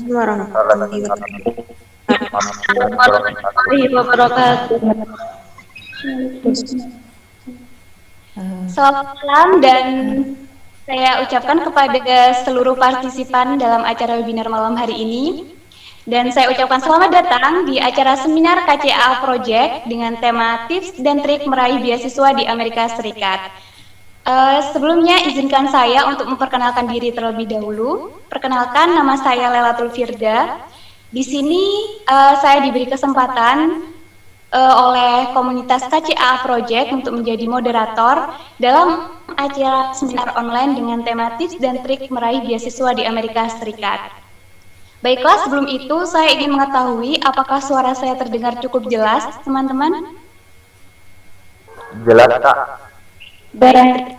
warahmatullahi wabarakatuh. Selamat malam dan saya ucapkan kepada seluruh partisipan dalam acara webinar malam hari ini. Dan saya ucapkan selamat datang di acara seminar KCA Project dengan tema tips dan trik meraih beasiswa di Amerika Serikat. Sebelumnya izinkan saya untuk memperkenalkan diri terlebih dahulu. Perkenalkan, nama saya Lelatul Firda. Di sini saya diberi kesempatan oleh komunitas KCA Project untuk menjadi moderator dalam acara seminar online dengan tema tips dan trik meraih beasiswa di Amerika Serikat. Baiklah, sebelum itu saya ingin mengetahui apakah suara saya terdengar cukup jelas, teman-teman? Jelas, Kak. Baik.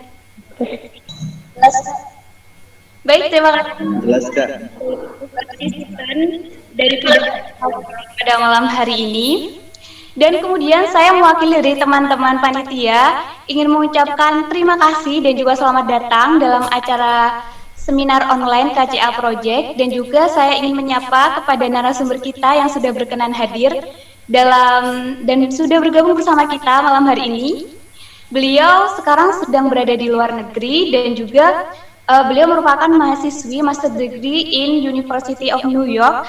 Baik, terima kasih. Jelas, Kak. Partisipan pada malam hari ini. Dan kemudian saya mewakili dari teman-teman panitia ingin mengucapkan terima kasih dan juga selamat datang dalam acara seminar online KCA Project, dan juga saya ingin menyapa kepada narasumber kita yang sudah berkenan hadir dan sudah bergabung bersama kita malam hari ini. Beliau sekarang sedang berada di luar negeri dan juga beliau merupakan mahasiswi Master Degree in University of New York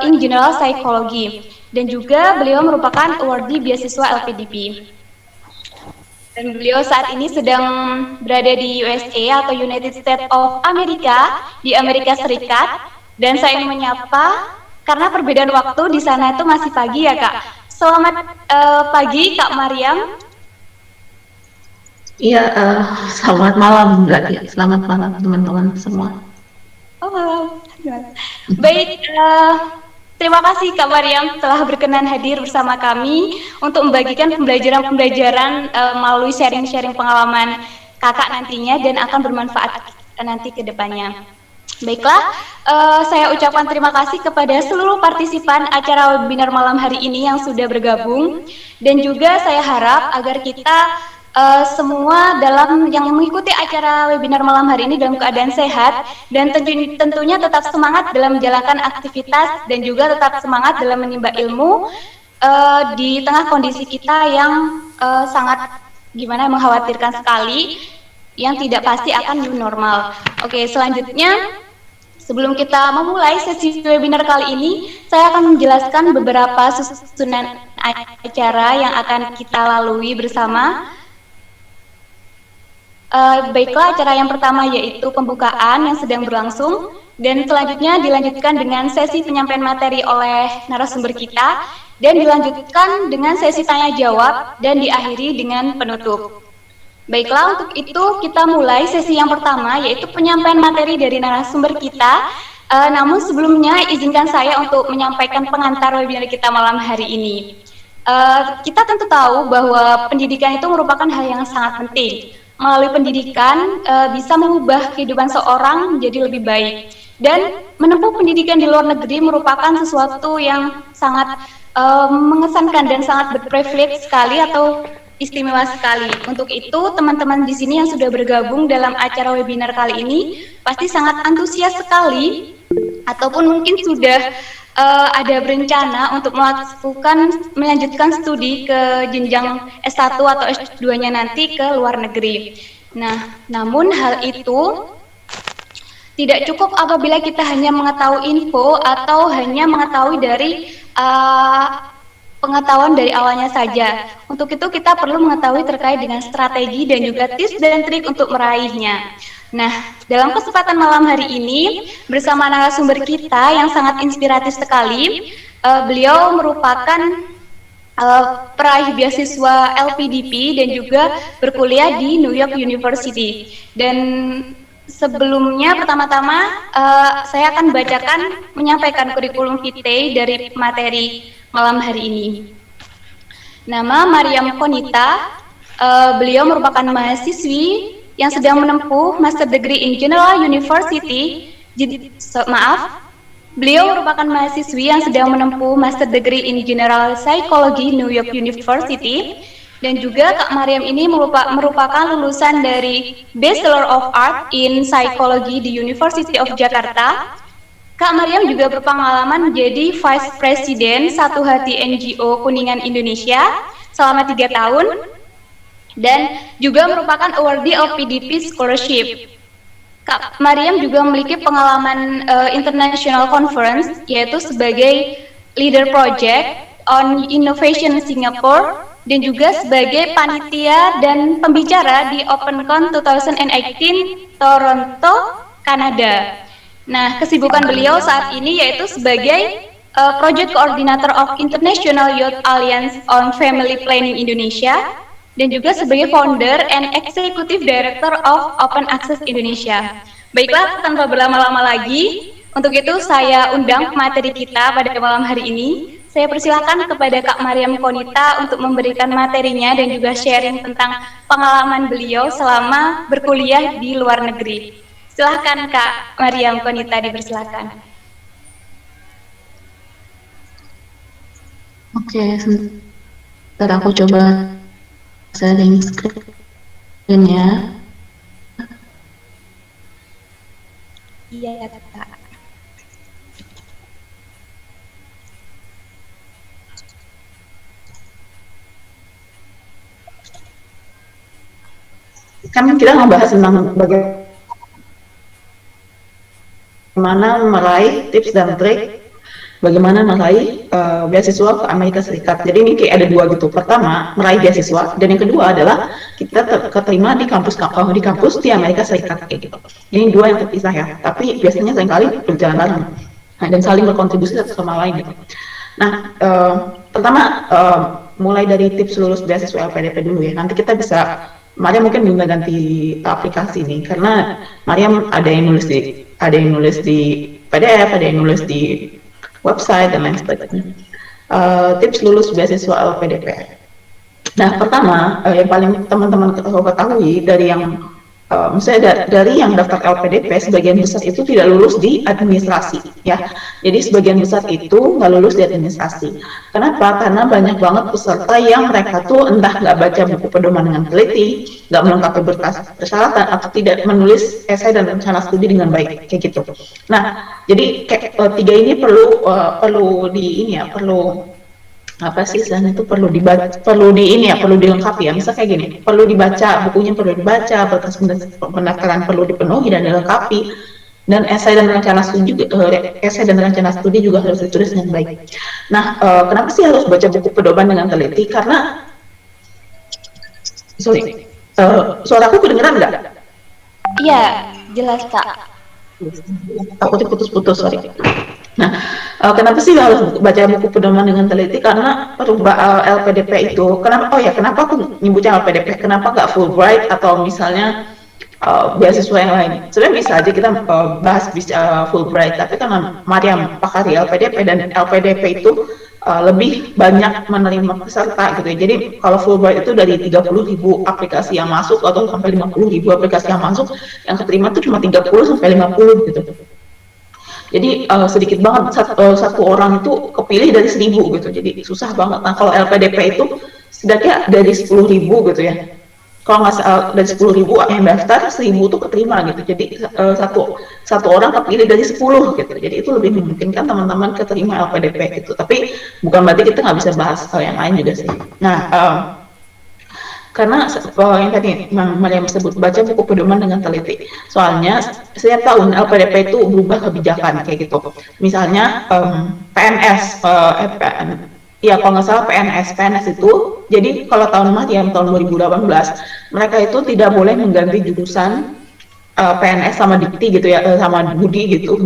in General Psychology, dan juga beliau merupakan awardee beasiswa LPDP. Dan beliau saat ini sedang berada di USA atau United States of America di Amerika Serikat. Dan saya ingin menyapa karena perbedaan waktu di sana itu masih pagi ya, Kak. Selamat pagi, Kak Mariam. Iya, selamat malam Mbak. Selamat malam teman-teman semua. Oh, malam. Baik, terima kasih Kak Mariam telah berkenan hadir bersama kami untuk membagikan pembelajaran melalui sharing-sharing pengalaman kakak nantinya dan akan bermanfaat nanti ke depannya. Baiklah, saya ucapkan terima kasih kepada seluruh partisipan acara webinar malam hari ini yang sudah bergabung, dan juga saya harap agar kita semua dalam yang mengikuti acara webinar malam hari ini dalam keadaan sehat dan tentunya tetap semangat dalam menjalankan aktivitas dan juga tetap semangat dalam menimba ilmu di tengah kondisi kita yang sangat mengkhawatirkan sekali, yang tidak pasti akan new normal. Oke, selanjutnya sebelum kita memulai sesi webinar kali ini, saya akan menjelaskan beberapa susunan acara yang akan kita lalui bersama. Baiklah, acara yang pertama yaitu pembukaan yang sedang berlangsung, dan selanjutnya dilanjutkan dengan sesi penyampaian materi oleh narasumber kita, dan dilanjutkan dengan sesi tanya jawab, dan diakhiri dengan penutup. Baiklah, untuk itu kita mulai sesi yang pertama yaitu penyampaian materi dari narasumber kita. Namun sebelumnya izinkan saya untuk menyampaikan pengantar webinar kita malam hari ini. Kita tentu tahu bahwa pendidikan itu merupakan hal yang sangat penting. Melalui pendidikan bisa mengubah kehidupan seorang menjadi lebih baik, dan menempuh pendidikan di luar negeri merupakan sesuatu yang sangat mengesankan dan sangat berprivilege sekali atau istimewa sekali. Untuk itu teman-teman di sini yang sudah bergabung dalam acara webinar kali ini pasti sangat antusias sekali, ataupun mungkin sudah ada berencana untuk melanjutkan studi ke jenjang S1 atau S2-nya nanti ke luar negeri. Nah, namun hal itu tidak cukup apabila kita hanya mengetahui info atau hanya mengetahui dari pengetahuan dari awalnya saja. Untuk itu kita perlu mengetahui terkait dengan strategi dan juga tips dan trik untuk meraihnya. Nah, dalam kesempatan malam hari ini bersama narasumber kita yang sangat inspiratif sekali, beliau merupakan peraih beasiswa LPDP dan juga berkuliah di New York University. Dan sebelumnya pertama-tama saya akan menyampaikan kurikulum vitae dari materi malam hari ini. Nama Mariam Konita, beliau merupakan mahasiswi yang sedang menempuh Master Degree in General University. Beliau merupakan mahasiswi yang sedang menempuh Master Degree in General Psychology New York University. Dan juga Kak Mariam ini merupakan lulusan dari Bachelor of Art in Psychology di University of Jakarta. Kak Mariam juga berpengalaman menjadi Vice President Satu Hati NGO Kuningan Indonesia selama 3 tahun dan juga merupakan awardee of PDP Scholarship. Kak Mariam juga memiliki pengalaman International Conference, yaitu sebagai Leader Project on Innovation Singapore dan juga sebagai panitia dan pembicara di OpenCon 2018 Toronto, Kanada. Nah, kesibukan beliau saat ini yaitu sebagai Project Coordinator of International Youth Alliance on Family Planning Indonesia dan juga sebagai Founder and Executive Director of Open Access Indonesia. Baiklah, tanpa berlama-lama lagi, untuk itu saya undang pemateri kita pada malam hari ini. Saya persilakan kepada Kak Mariam Konita untuk memberikan materinya dan juga sharing tentang pengalaman beliau selama berkuliah di luar negeri. Silahkan Kak Mariam Konita, dipersilakan. Oke, sebentar aku coba sharing screen-nya. Iya, Kak. Kan kita ngebahas tentang bagaimana meraih tips dan trik bagaimana meraih beasiswa ke Amerika Serikat. Jadi ini kayak ada dua gitu. Pertama, meraih beasiswa, dan yang kedua adalah kita keterima di kampus di Amerika Serikat kayak gitu. Ini dua yang terpisah ya. Tapi biasanya seringkali berjalan bareng dan saling berkontribusi satu sama lain gitu. Nah, pertama mulai dari tips lulus beasiswa LPDP dulu ya. Nanti kita bisa, Mariam mungkin juga ganti aplikasi nih, karena Mariam ada yang nulis di PDF, ada yang nulis di website dan lain sebagainya. Tips lulus beasiswa LPDP. Nah, pertama yang paling teman-teman ketahui dari yang misalnya dari yang daftar LPDP, sebagian besar itu tidak lulus di administrasi ya. Jadi sebagian besar itu nggak lulus di administrasi. Kenapa? Karena banyak banget peserta yang mereka tuh entah nggak baca buku pedoman dengan teliti, nggak melengkapi berkas persyaratan, atau tidak menulis esai dan rencana studi dengan baik kayak gitu. Nah, jadi tiga ini perlu apa sih istilahnya itu perlu dilengkapi ya. Misal kayak gini, perlu dibaca bukunya, perlu dibaca, berkas pendaftaran perlu dipenuhi dan dilengkapi, dan esai dan rencana studi juga harus ditulis dengan baik. Nah, kenapa sih harus baca buku pedoman dengan teliti? Karena suaraku kedengeran nggak? Iya, jelas Kak. Takutnya putus-putus, sorry. Nah, kenapa sih harus baca buku pedoman dengan teliti? Karena LPDP itu, kenapa aku nyebutnya LPDP? Kenapa nggak Fulbright atau misalnya beasiswa yang lain? Sebenarnya bisa aja kita bahas Fulbright, tapi karena Mariam pakar di LPDP dan LPDP itu lebih banyak menerima peserta gitu ya. Jadi kalau Fulbright itu dari 30.000 aplikasi yang masuk atau sampai 50.000 aplikasi yang masuk, yang keterima itu cuma 30 sampai 50 gitu. Jadi sedikit banget satu orang itu kepilih dari 1.000 gitu, jadi susah banget. Nah, kalau LPDP itu setidaknya dari 10.000 gitu ya. Kalau nggak dari 10.000 yang daftar, 1.000 itu keterima gitu. Jadi satu orang kepilih dari 10 gitu. Jadi itu lebih memungkinkan teman-teman keterima LPDP gitu. Tapi bukan berarti kita nggak bisa bahas yang lain juga sih. Nah, karena yang tadi Mariam sebut, baca buku pedoman dengan teliti. Soalnya setiap tahun LPDP itu berubah kebijakan kayak gitu. Misalnya PNS, ya kalau nggak salah PNS itu, jadi kalau tahun Mariam tahun 2018, mereka itu tidak boleh mengganti jurusan PNS sama Dikti gitu ya, sama Budi gitu,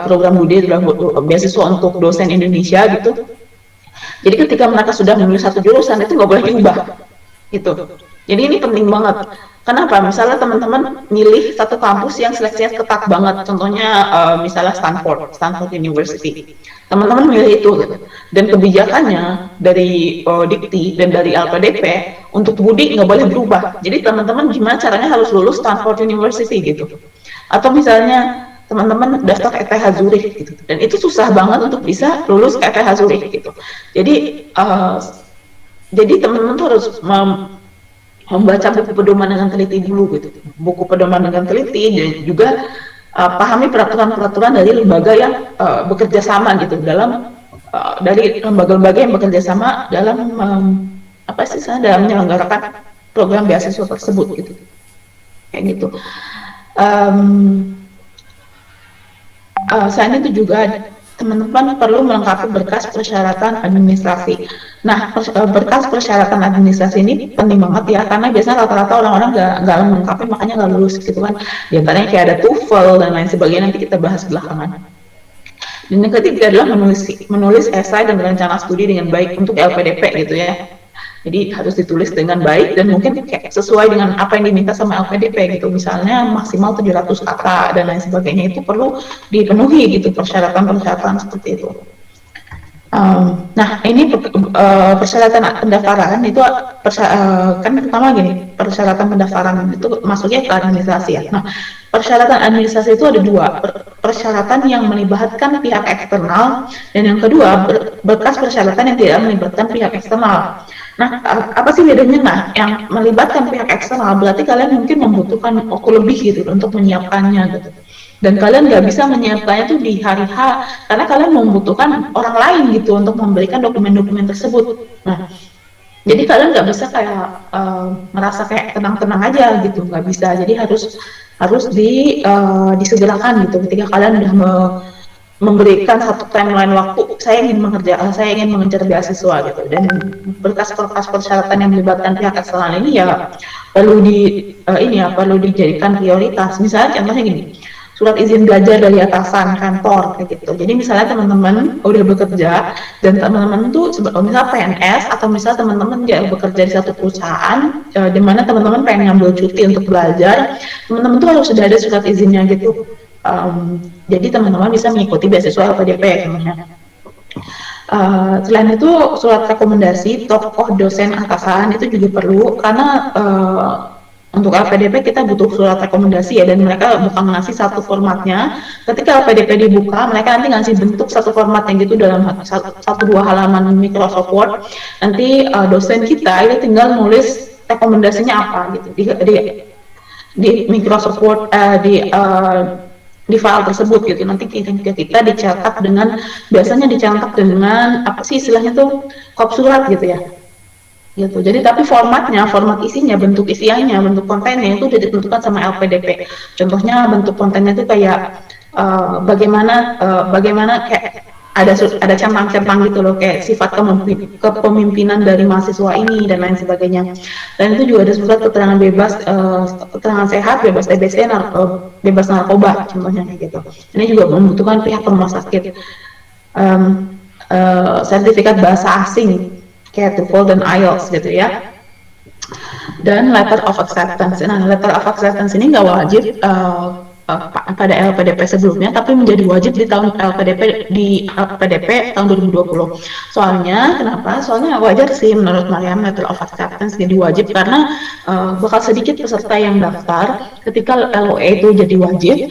program Budi adalah beasiswa untuk dosen Indonesia gitu. Jadi ketika mereka sudah memilih satu jurusan itu nggak boleh diubah. Gitu. Jadi ini penting banget. Kenapa? Misalnya teman-teman milih satu kampus yang seleksinya ketat banget, contohnya misalnya Stanford University. Teman-teman milih itu, gitu. Dan kebijakannya dari Dikti dan dari LPDP untuk Budi nggak boleh berubah. Jadi teman-teman gimana caranya harus lulus Stanford University gitu. Atau misalnya teman-teman daftar ke ETH Zurich gitu. Dan itu susah banget untuk bisa lulus ke ETH Zurich gitu. Jadi teman-teman tuh harus membaca buku pedoman dengan teliti dulu gitu. Buku pedoman dengan teliti dan juga pahami peraturan-peraturan dari lembaga yang bekerja sama gitu dalam dari lembaga-lembaga yang bekerja sama dalam dalam menyelenggarakan program beasiswa tersebut gitu, kayak gitu. Selain itu juga teman-teman perlu melengkapi berkas persyaratan administrasi. Nah, berkas persyaratan administrasi ini penting banget ya, karena biasanya rata-rata orang-orang nggak melengkapi, makanya nggak lulus gitu kan. Di antaranya kayak ada TOEFL dan lain sebagainya, nanti kita bahas belakangan. Dan yang ketiga adalah menulis esai dan rencana studi dengan baik untuk LPDP gitu ya. Jadi harus ditulis dengan baik dan mungkin kayak sesuai dengan apa yang diminta sama LPDP gitu. Misalnya maksimal 700 kata dan lain sebagainya, itu perlu dipenuhi gitu persyaratan-persyaratan seperti itu. Nah, ini persyaratan pendaftaran itu kan pertama gini, persyaratan pendaftaran itu masuknya ke administrasi ya. Nah, persyaratan administrasi itu ada dua, persyaratan yang melibatkan pihak eksternal dan yang kedua berkas persyaratan yang tidak melibatkan pihak eksternal. Nah, apa sih bedanya? Nah, yang melibatkan pihak eksternal berarti kalian mungkin membutuhkan waktu lebih gitu untuk menyiapkannya gitu. Dan kalian nggak bisa menyiapkannya tuh di hari H, karena kalian membutuhkan orang lain gitu untuk memberikan dokumen-dokumen tersebut. Nah, jadi kalian nggak bisa kayak merasa kayak tenang-tenang aja gitu, nggak bisa. Jadi harus disegerakan gitu ketika kalian udah memberikan satu timeline waktu, saya ingin mengejar beasiswa gitu, dan berkas-berkas persyaratan yang melibatkan pihak eksternal ini ya perlu dijadikan prioritas. Misalnya contohnya gini, surat izin belajar dari atasan kantor kayak gitu. Jadi misalnya teman-teman udah bekerja dan teman-teman tuh misal PNS atau misal teman-teman bekerja di satu perusahaan di mana teman-teman pengen ngambil cuti untuk belajar, teman-teman tuh harus sudah ada surat izinnya gitu. Jadi teman-teman bisa mengikuti beasiswa LPDP contohnya. Selain itu surat rekomendasi tokoh dosen atasan itu juga perlu, karena untuk LPDP kita butuh surat rekomendasi ya, dan mereka bukan ngasih satu formatnya. Ketika LPDP dibuka, mereka nanti ngasih bentuk satu format yang gitu dalam satu dua halaman Microsoft Word. Nanti dosen kita itu tinggal nulis rekomendasinya apa gitu di Microsoft Word, di file tersebut gitu. Nanti kita dicetak dengan, biasanya dicetak dengan apa sih istilahnya tuh, kop surat gitu ya gitu. Jadi tapi format isinya, bentuk isiannya, bentuk kontennya itu udah ditentukan sama LPDP. Contohnya bentuk kontennya itu kayak bagaimana kayak ada centang-centang gitu loh, kayak sifat kepemimpinan dari mahasiswa ini dan lain sebagainya. Dan itu juga ada surat keterangan bebas, keterangan sehat, bebas TBC, bebas narkoba contohnya kayak gitu. Ini juga membutuhkan pihak rumah sakit. Sertifikat bahasa asing kayak TOEFL dan IELTS gitu ya. Dan letter of acceptance. Nah, letter of acceptance ini nggak wajib pada LPDP sebelumnya, tapi menjadi wajib di tahun LPDP tahun 2020. Soalnya kenapa? Soalnya wajar sih menurut Mariam letter of acceptance jadi wajib, karena bakal sedikit peserta yang daftar ketika LOE itu jadi wajib,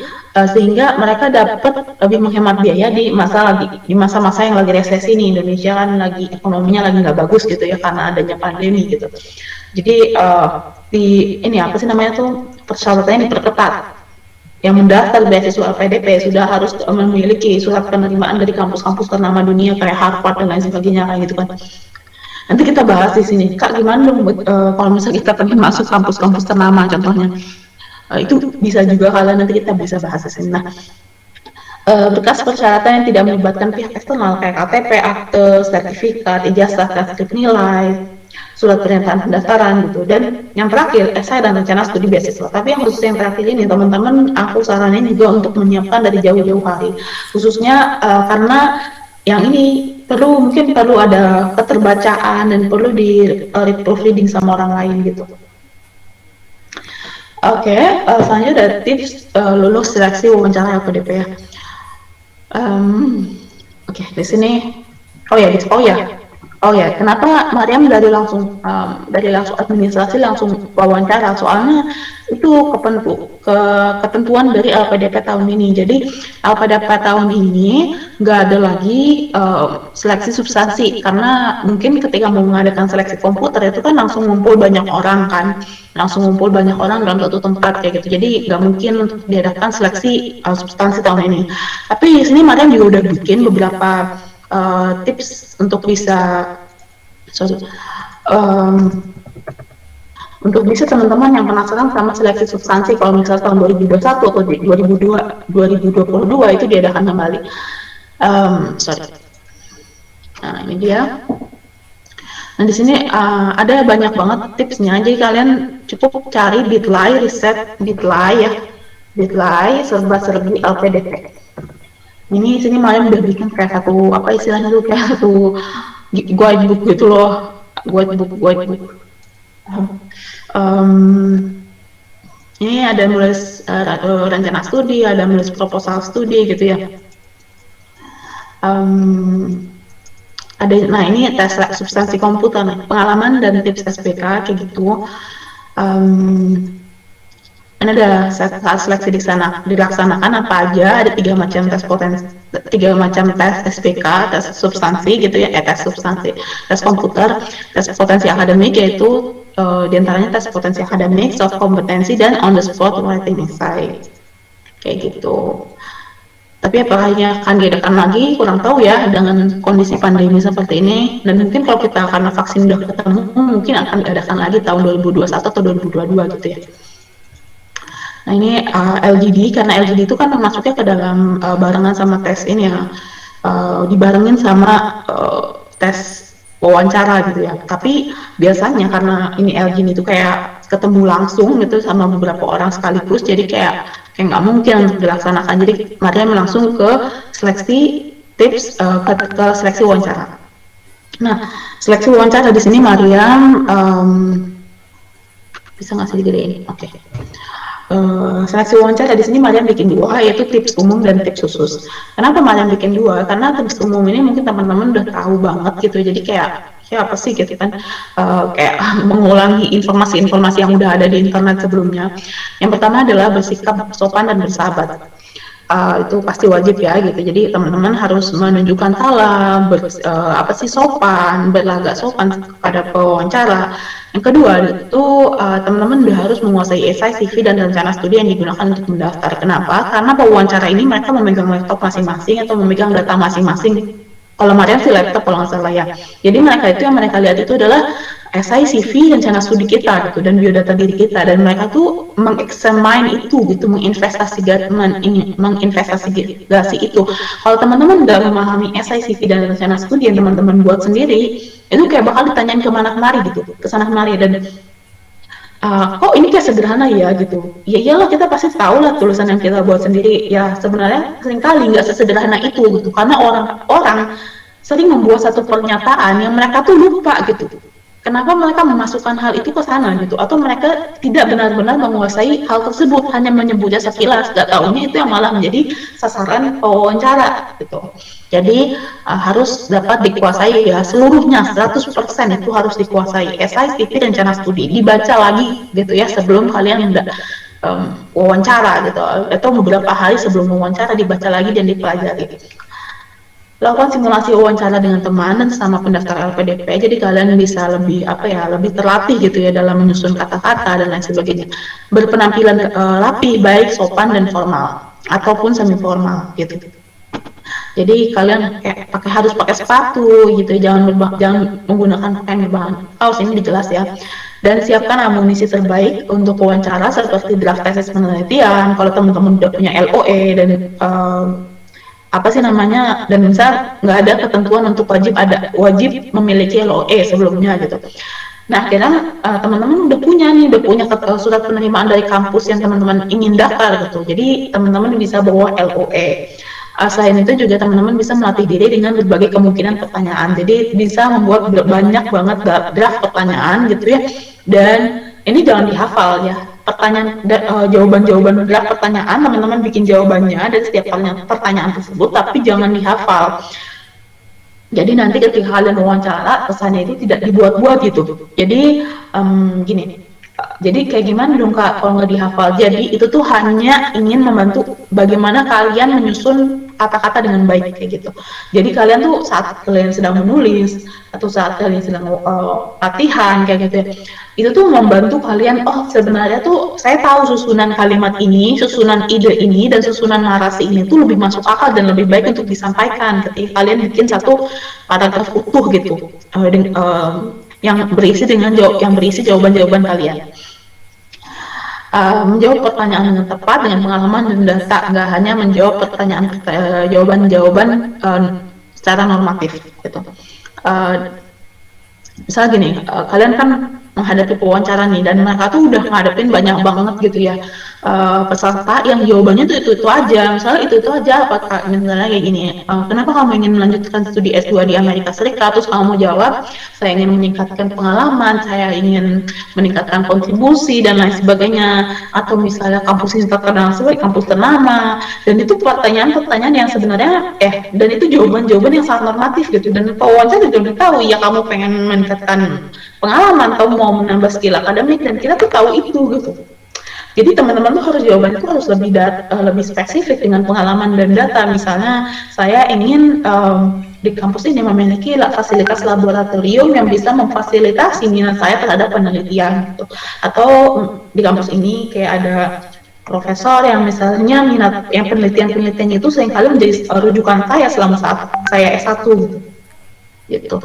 sehingga mereka dapat lebih menghemat biaya di masa-masa yang lagi resesi nih. Indonesia kan lagi ekonominya lagi nggak bagus gitu ya, karena adanya pandemi gitu. Jadi persyaratannya diperketat. Yang mendaftar beasiswa LPDP sudah harus memiliki surat penerimaan dari kampus-kampus ternama dunia kayak Harvard dan lain sebagainya kayak gitu kan. Nanti kita bahas di sini, Kak, gimana dong kalau misalnya kita pengen masuk kampus-kampus ternama contohnya. Itu bisa juga kalian, nanti kita bisa bahas di sini. Nah, berkas persyaratan yang tidak melibatkan pihak eksternal kayak KTP, akte, sertifikat, ijazah, transkrip nilai, surat pernyataan pendaftaran gitu. Dan yang terakhir, esai dan rencana studi beasiswa. Tapi yang khusus yang terakhir ini teman-teman, aku saranin juga untuk menyiapkan dari jauh-jauh hari, khususnya karena yang ini mungkin perlu ada keterbacaan dan perlu di proofreading sama orang lain gitu. Oke, selanjutnya ada tips lulus seleksi wawancara LPDP ya. Oke, di sini Oh ya, kenapa Mariam dari langsung administrasi langsung wawancara? Soalnya itu ketentuan dari LPDP tahun ini. Jadi LPDP tahun ini nggak ada lagi seleksi substansi, karena mungkin ketika mau mengadakan seleksi komputer itu kan langsung ngumpul banyak orang kan, dalam satu tempat kayak gitu. Jadi nggak mungkin untuk diadakan seleksi substansi tahun ini. Tapi di sini Mariam juga udah bikin beberapa tips untuk bisa teman-teman yang penasaran sama seleksi substansi kalau misalnya tahun 2021 atau 2022 itu diadakan kembali. Nah ini dia. Nah di sini ada banyak banget tipsnya, jadi kalian cukup cari Bitly, riset Bitly ya, Bitly serba-serbi LPDP. Ini sini Mariam udah bikin kayak satu apa istilahnya tuh, kayak satu guidebook gitu loh, guidebook. Ini ada nulis rencana studi, ada nulis proposal studi gitu ya. Nah ini tes substansi komputer, pengalaman dan tips SPK kayak gitu. Ini ada saat seleksi dilaksanakan apa aja, ada 3 macam tes SPK, tes substansi gitu ya, tes substansi, tes komputer, tes potensi akademik, yaitu diantaranya tes potensi akademik, soft kompetensi, dan on the spot writing essay kayak gitu. Tapi apakah ini akan diadakan lagi, kurang tahu ya dengan kondisi pandemi seperti ini, dan mungkin kalau kita karena vaksin udah ketemu, mungkin akan diadakan lagi tahun 2021 atau 2022 gitu ya. Nah ini LGD, karena LGD itu kan masuknya ke dalam barengan sama tes ini ya, dibarengin sama tes wawancara gitu ya. Tapi biasanya karena ini LGD itu kayak ketemu langsung gitu sama beberapa orang sekaligus, jadi kayak nggak mungkin untuk dilaksanakan. Jadi Mariam langsung ke seleksi tips, ke seleksi wawancara. Nah seleksi wawancara di sini Mariam bisa nggak sih digedein? Oke. Seleksi wawancara di sini Mariam bikin 2, yaitu tips umum dan tips khusus. Kenapa Mariam bikin 2? Karena tips umum ini mungkin teman-teman udah tahu banget gitu, jadi kayak apa sih gitu kan, kayak mengulangi informasi-informasi yang udah ada di internet sebelumnya. Yang pertama adalah bersikap sopan dan bersahabat. Itu pasti wajib ya gitu. Jadi teman-teman harus menunjukkan salam, sopan, berlagak sopan kepada pewawancara. Yang kedua itu teman-teman udah harus menguasai esai, CV, dan rencana studi yang digunakan untuk mendaftar. Kenapa? Karena pewawancara ini mereka memegang laptop masing-masing atau memegang data masing-masing. Kalau Mariam sih laptop kalau nggak salah ya. Jadi mereka itu yang mereka lihat itu adalah esai, CV, rencana studi kita gitu, dan biodata diri kita, dan mereka tuh mengeksamine itu gitu, menginvestigasi itu. Kalau teman-teman udah memahami esai, CV, dan rencana studi yang teman-teman buat sendiri, itu kayak bakal ditanyain kemana kemari gitu, kesana kemari, dan kok ini kayak sederhana ya gitu. Ya iyalah, kita pasti tahu lah tulisan yang kita buat sendiri. Ya sebenarnya seringkali nggak sesederhana itu gitu, karena orang-orang sering membuat satu pernyataan yang mereka tuh lupa gitu. Kenapa mereka memasukkan hal itu ke sana gitu, atau mereka tidak benar-benar menguasai hal tersebut, hanya menyebutnya sekilas, gak taunya itu yang malah menjadi sasaran wawancara gitu. Jadi harus dapat dikuasai ya seluruhnya, 100% itu harus dikuasai. Esai, CV, rencana studi dibaca lagi gitu ya sebelum kalian wawancara gitu, atau beberapa hari sebelum wawancara dibaca lagi dan dipelajari. Lakukan simulasi wawancara dengan teman dan sama pendaftar LPDP, jadi kalian bisa lebih terlatih gitu ya dalam menyusun kata-kata dan lain sebagainya. Berpenampilan rapi, baik, sopan, dan formal ataupun semi formal gitu. Jadi kalian harus pakai sepatu gitu, jangan menggunakan pakaian berbahan kaos, ini dijelas ya. Dan siapkan amunisi terbaik untuk wawancara seperti draft tesis penelitian. Kalau teman-teman udah punya LOE dan dan misal nggak ada ketentuan untuk wajib memiliki LOE sebelumnya gitu. Nah, kadang teman-teman udah punya surat penerimaan dari kampus yang teman-teman ingin daftar gitu. Jadi teman-teman bisa bawa LOE. Selain itu juga teman-teman bisa melatih diri dengan berbagai kemungkinan pertanyaan. Jadi bisa membuat banyak banget draft pertanyaan gitu ya. Dan ini jangan dihafal ya. Jawaban-jawaban draft pertanyaan teman-teman bikin jawabannya dan setiap pertanyaan tersebut, tapi jangan dihafal. Jadi nanti ketika kalian wawancara, kesannya itu tidak dibuat-buat gitu. Jadi gini, jadi kayak gimana dong Kak kalau nggak dihafal? Jadi itu tuh hanya ingin membantu bagaimana kalian menyusun kata-kata dengan baik kayak gitu. Jadi kalian tuh saat kalian sedang menulis atau saat kalian sedang latihan kayak gitu ya, itu tuh membantu kalian, oh sebenarnya tuh saya tahu susunan kalimat ini, susunan ide ini, dan susunan narasi ini tuh lebih masuk akal dan lebih baik untuk disampaikan ketika kalian bikin satu paragraf utuh gitu, yang berisi jawaban-jawaban kalian. Menjawab pertanyaan dengan tepat dengan pengalaman dan data, nggak hanya menjawab pertanyaan jawaban-jawaban secara normatif gitu. Misalnya gini, kalian kan menghadapi pewawancara nih, dan mereka tuh udah ngadepin banyak banget gitu ya, peserta yang jawabannya tuh itu aja, misalnya itu aja, apakah misalnya kayak gini, kenapa kamu ingin melanjutkan studi S2 di Amerika Serikat, terus kamu mau jawab, saya ingin meningkatkan pengalaman, saya ingin meningkatkan kontribusi, dan lain sebagainya, atau misalnya kampus ini terkenal sebagai kampus ternama, dan itu pertanyaan-pertanyaan yang sebenarnya, dan itu jawaban-jawaban yang sangat normatif gitu, dan pewawancara juga udah tahu, ya kamu pengen meningkatkan pengalaman atau mau menambah skill akademik, dan kita tuh tahu itu gitu. Jadi teman-teman tuh harus jawabannya tuh harus lebih spesifik dengan pengalaman dan data. Misalnya saya ingin di kampus ini memiliki fasilitas laboratorium yang bisa memfasilitasi minat saya terhadap penelitian gitu. Atau di kampus ini kayak ada profesor yang misalnya minat yang penelitian-penelitiannya itu seringkali menjadi rujukan saya selama saat saya S1 gitu.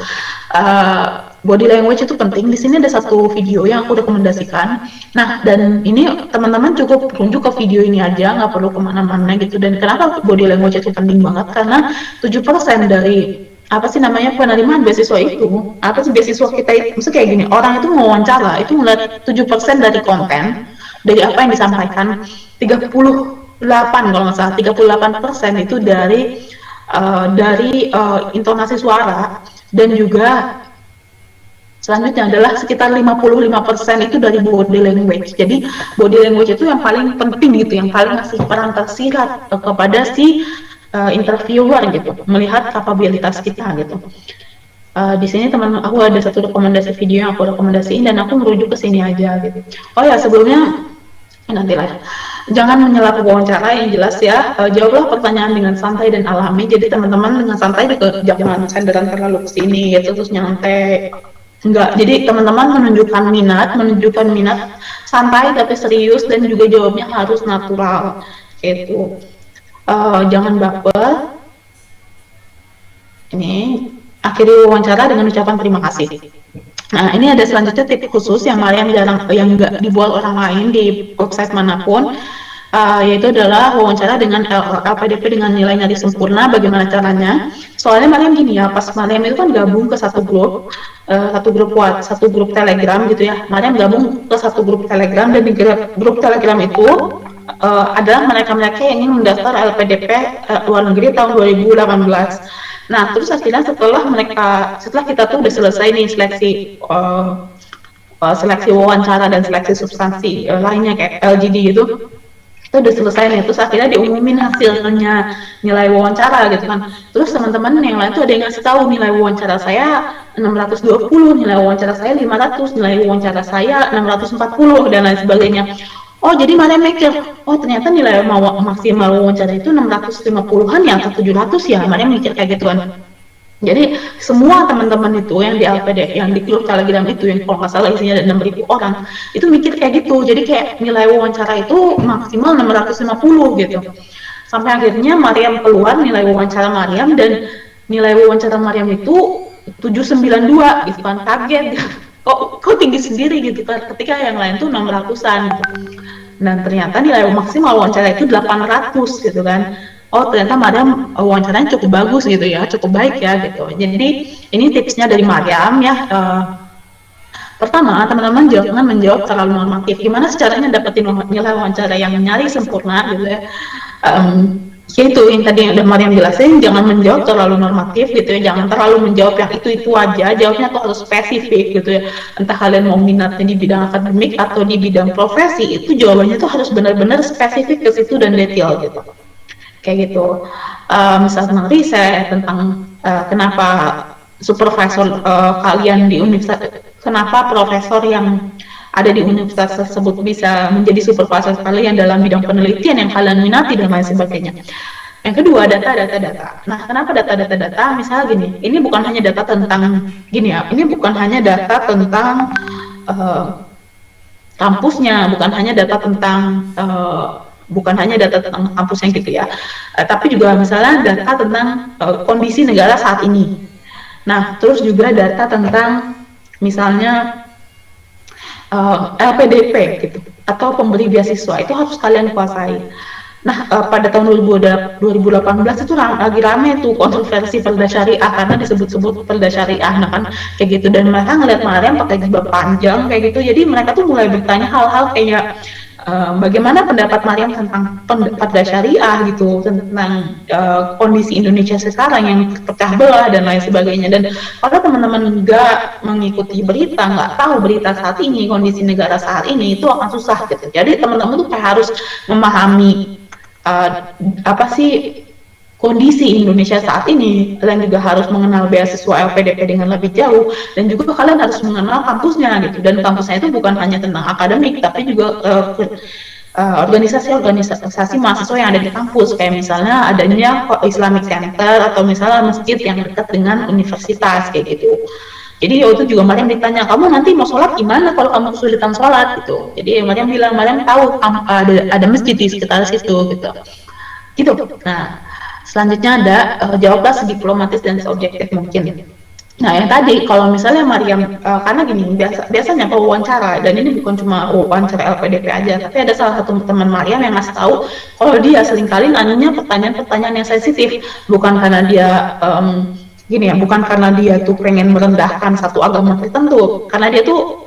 Body language itu penting. Di sini ada satu video yang aku rekomendasikan. Nah, dan ini teman-teman cukup tunjuk ke video ini aja, nggak perlu kemana-mana gitu. Dan kenapa body language itu penting banget? Karena 7% dari apa sih namanya penerimaan beasiswa itu, apa sih beasiswa kita itu, maksudnya kayak gini, orang itu mau wawancara, itu ngeliat 7% dari konten, dari apa yang disampaikan, 38 kalau nggak salah, 38% itu dari intonasi suara, dan juga selanjutnya adalah sekitar 55% itu dari body language. Jadi body language itu yang paling penting gitu, yang paling ngasih peran tersirat kepada si interviewer gitu, melihat kapabilitas kita gitu. Di sini teman aku ada satu rekomendasi video yang aku rekomendasiin, dan aku merujuk ke sini aja gitu. Oh ya, sebelumnya nantilah, jangan menyela wawancara, yang jelas ya, jawablah pertanyaan dengan santai dan alami. Jadi teman-teman dengan santai juga jangan senderan terlalu ke sini gitu terus nyantai, enggak. Jadi teman-teman menunjukkan minat santai tapi serius, dan juga jawabnya harus natural gitu. Jangan baper. Ini akhiri wawancara dengan ucapan terima kasih. Nah, ini ada selanjutnya tips khusus yang Mariam yang nggak dibuat orang lain di website manapun, yaitu adalah wawancara dengan LPDP dengan nilai nadi sempurna. Bagaimana caranya? Soalnya Mariam gini ya, pas Mariam itu kan gabung ke satu grup Telegram gitu ya. Mariam gabung ke satu grup Telegram, dan di grup Telegram itu adalah mereka-mereka yang ingin mendaftar LPDP luar negeri tahun 2018. Nah, terus akhirnya setelah kita tuh udah selesai nih seleksi wawancara dan seleksi substansi lainnya kayak LGD gitu, itu udah selesai nih. Terus akhirnya diumumin hasilnya, nilai wawancara gitu kan. Terus teman-teman yang lain tuh ada yang ngasih tahu nilai wawancara saya 620, nilai wawancara saya 500, nilai wawancara saya 640, dan lain sebagainya. Oh, jadi Mariam mikir, oh ternyata nilai maksimal wawancara itu 650-an ya, atau 700 ya, Mariam mikir kayak gituan. Jadi semua teman-teman itu yang di LPD, yang di grup Telegram itu, yang kalau nggak salah isinya ada 6.000 orang, itu mikir kayak gitu. Jadi kayak nilai wawancara itu maksimal 650 gitu. Sampai akhirnya Mariam keluar nilai wawancara Mariam, dan nilai wawancara Mariam itu 792 gitu kan, kaget. Kok tinggi sendiri gitu kan, ketika yang lain tuh 600-an gitu. Dan ternyata nilai maksimal wawancara itu 800 gitu kan. Oh ternyata Mariam wawancaranya cukup bagus gitu ya, cukup baik ya gitu. Jadi ini tipsnya dari Mariam ya. Pertama, teman-teman jangan menjawab terlalu normatif. Gimana caranya dapetin nilai wawancara yang nyaris sempurna gitu ya. Yaitu yang tadi udah Mariam jelasin, jangan menjawab terlalu normatif gitu ya, jangan terlalu menjawab yang itu aja, jawabnya tuh harus spesifik gitu ya. Entah kalian mau minatnya di bidang akademik atau di bidang profesi, itu jawabannya tuh harus benar-benar spesifik ke situ dan detail gitu. Kayak gitu. Misal tentang riset, tentang kenapa supervisor kalian di universitas, kenapa profesor yang ada di universitas tersebut bisa menjadi supervisor kalian dalam bidang penelitian yang kalian minati dan lain sebagainya. Yang kedua, data. Nah, kenapa data? Misalnya gini, ini bukan hanya data tentang ini bukan hanya data tentang kampusnya, bukan hanya data tentang kampusnya gitu ya, tapi juga misalnya data tentang kondisi negara saat ini. Nah, terus juga data tentang misalnya LPDP gitu, atau pemberi beasiswa, itu harus kalian kuasai. Nah, pada tahun 2018 itu lagi rame tuh kontroversi perda syariah karena disebut-sebut perda syariah, nah kan kayak gitu, dan mereka ngeliat Maryam pakai jilbab panjang kayak gitu, jadi mereka tuh mulai bertanya hal-hal kayak bagaimana pendapat Maryam tentang perda syariah gitu, tentang kondisi Indonesia sekarang yang pecah belah dan lain sebagainya. Dan kalau teman-teman nggak mengikuti berita, nggak tahu berita saat ini, kondisi negara saat ini, itu akan susah gitu. Jadi teman-teman tuh kayak harus memahami apa sih kondisi Indonesia saat ini. Kalian juga harus mengenal beasiswa LPDP dengan lebih jauh, dan juga kalian harus mengenal kampusnya gitu. Dan kampusnya itu bukan hanya tentang akademik, tapi juga organisasi mahasiswa yang ada di kampus, kayak misalnya adanya Islamic Center atau misalnya masjid yang dekat dengan universitas kayak gitu. Jadi waktu juga Maryam ditanya, kamu nanti mau sholat gimana kalau kamu kesulitan sholat gitu. Jadi Maryam bilang, Maryam tahu ada masjid di sekitar situ gitu. Nah, selanjutnya ada jawablah sediplomatis dan seobjektif mungkin. Nah, yang tadi kalau misalnya Maryam, karena gini, biasanya kalau wawancara, dan ini bukan cuma wawancara LPDP aja, tapi ada salah satu teman Maryam yang ngasih tahu kalau dia seringkali nanya pertanyaan-pertanyaan yang sensitif, bukan karena dia bukan karena dia tuh pengen merendahkan satu agama tertentu, karena dia tuh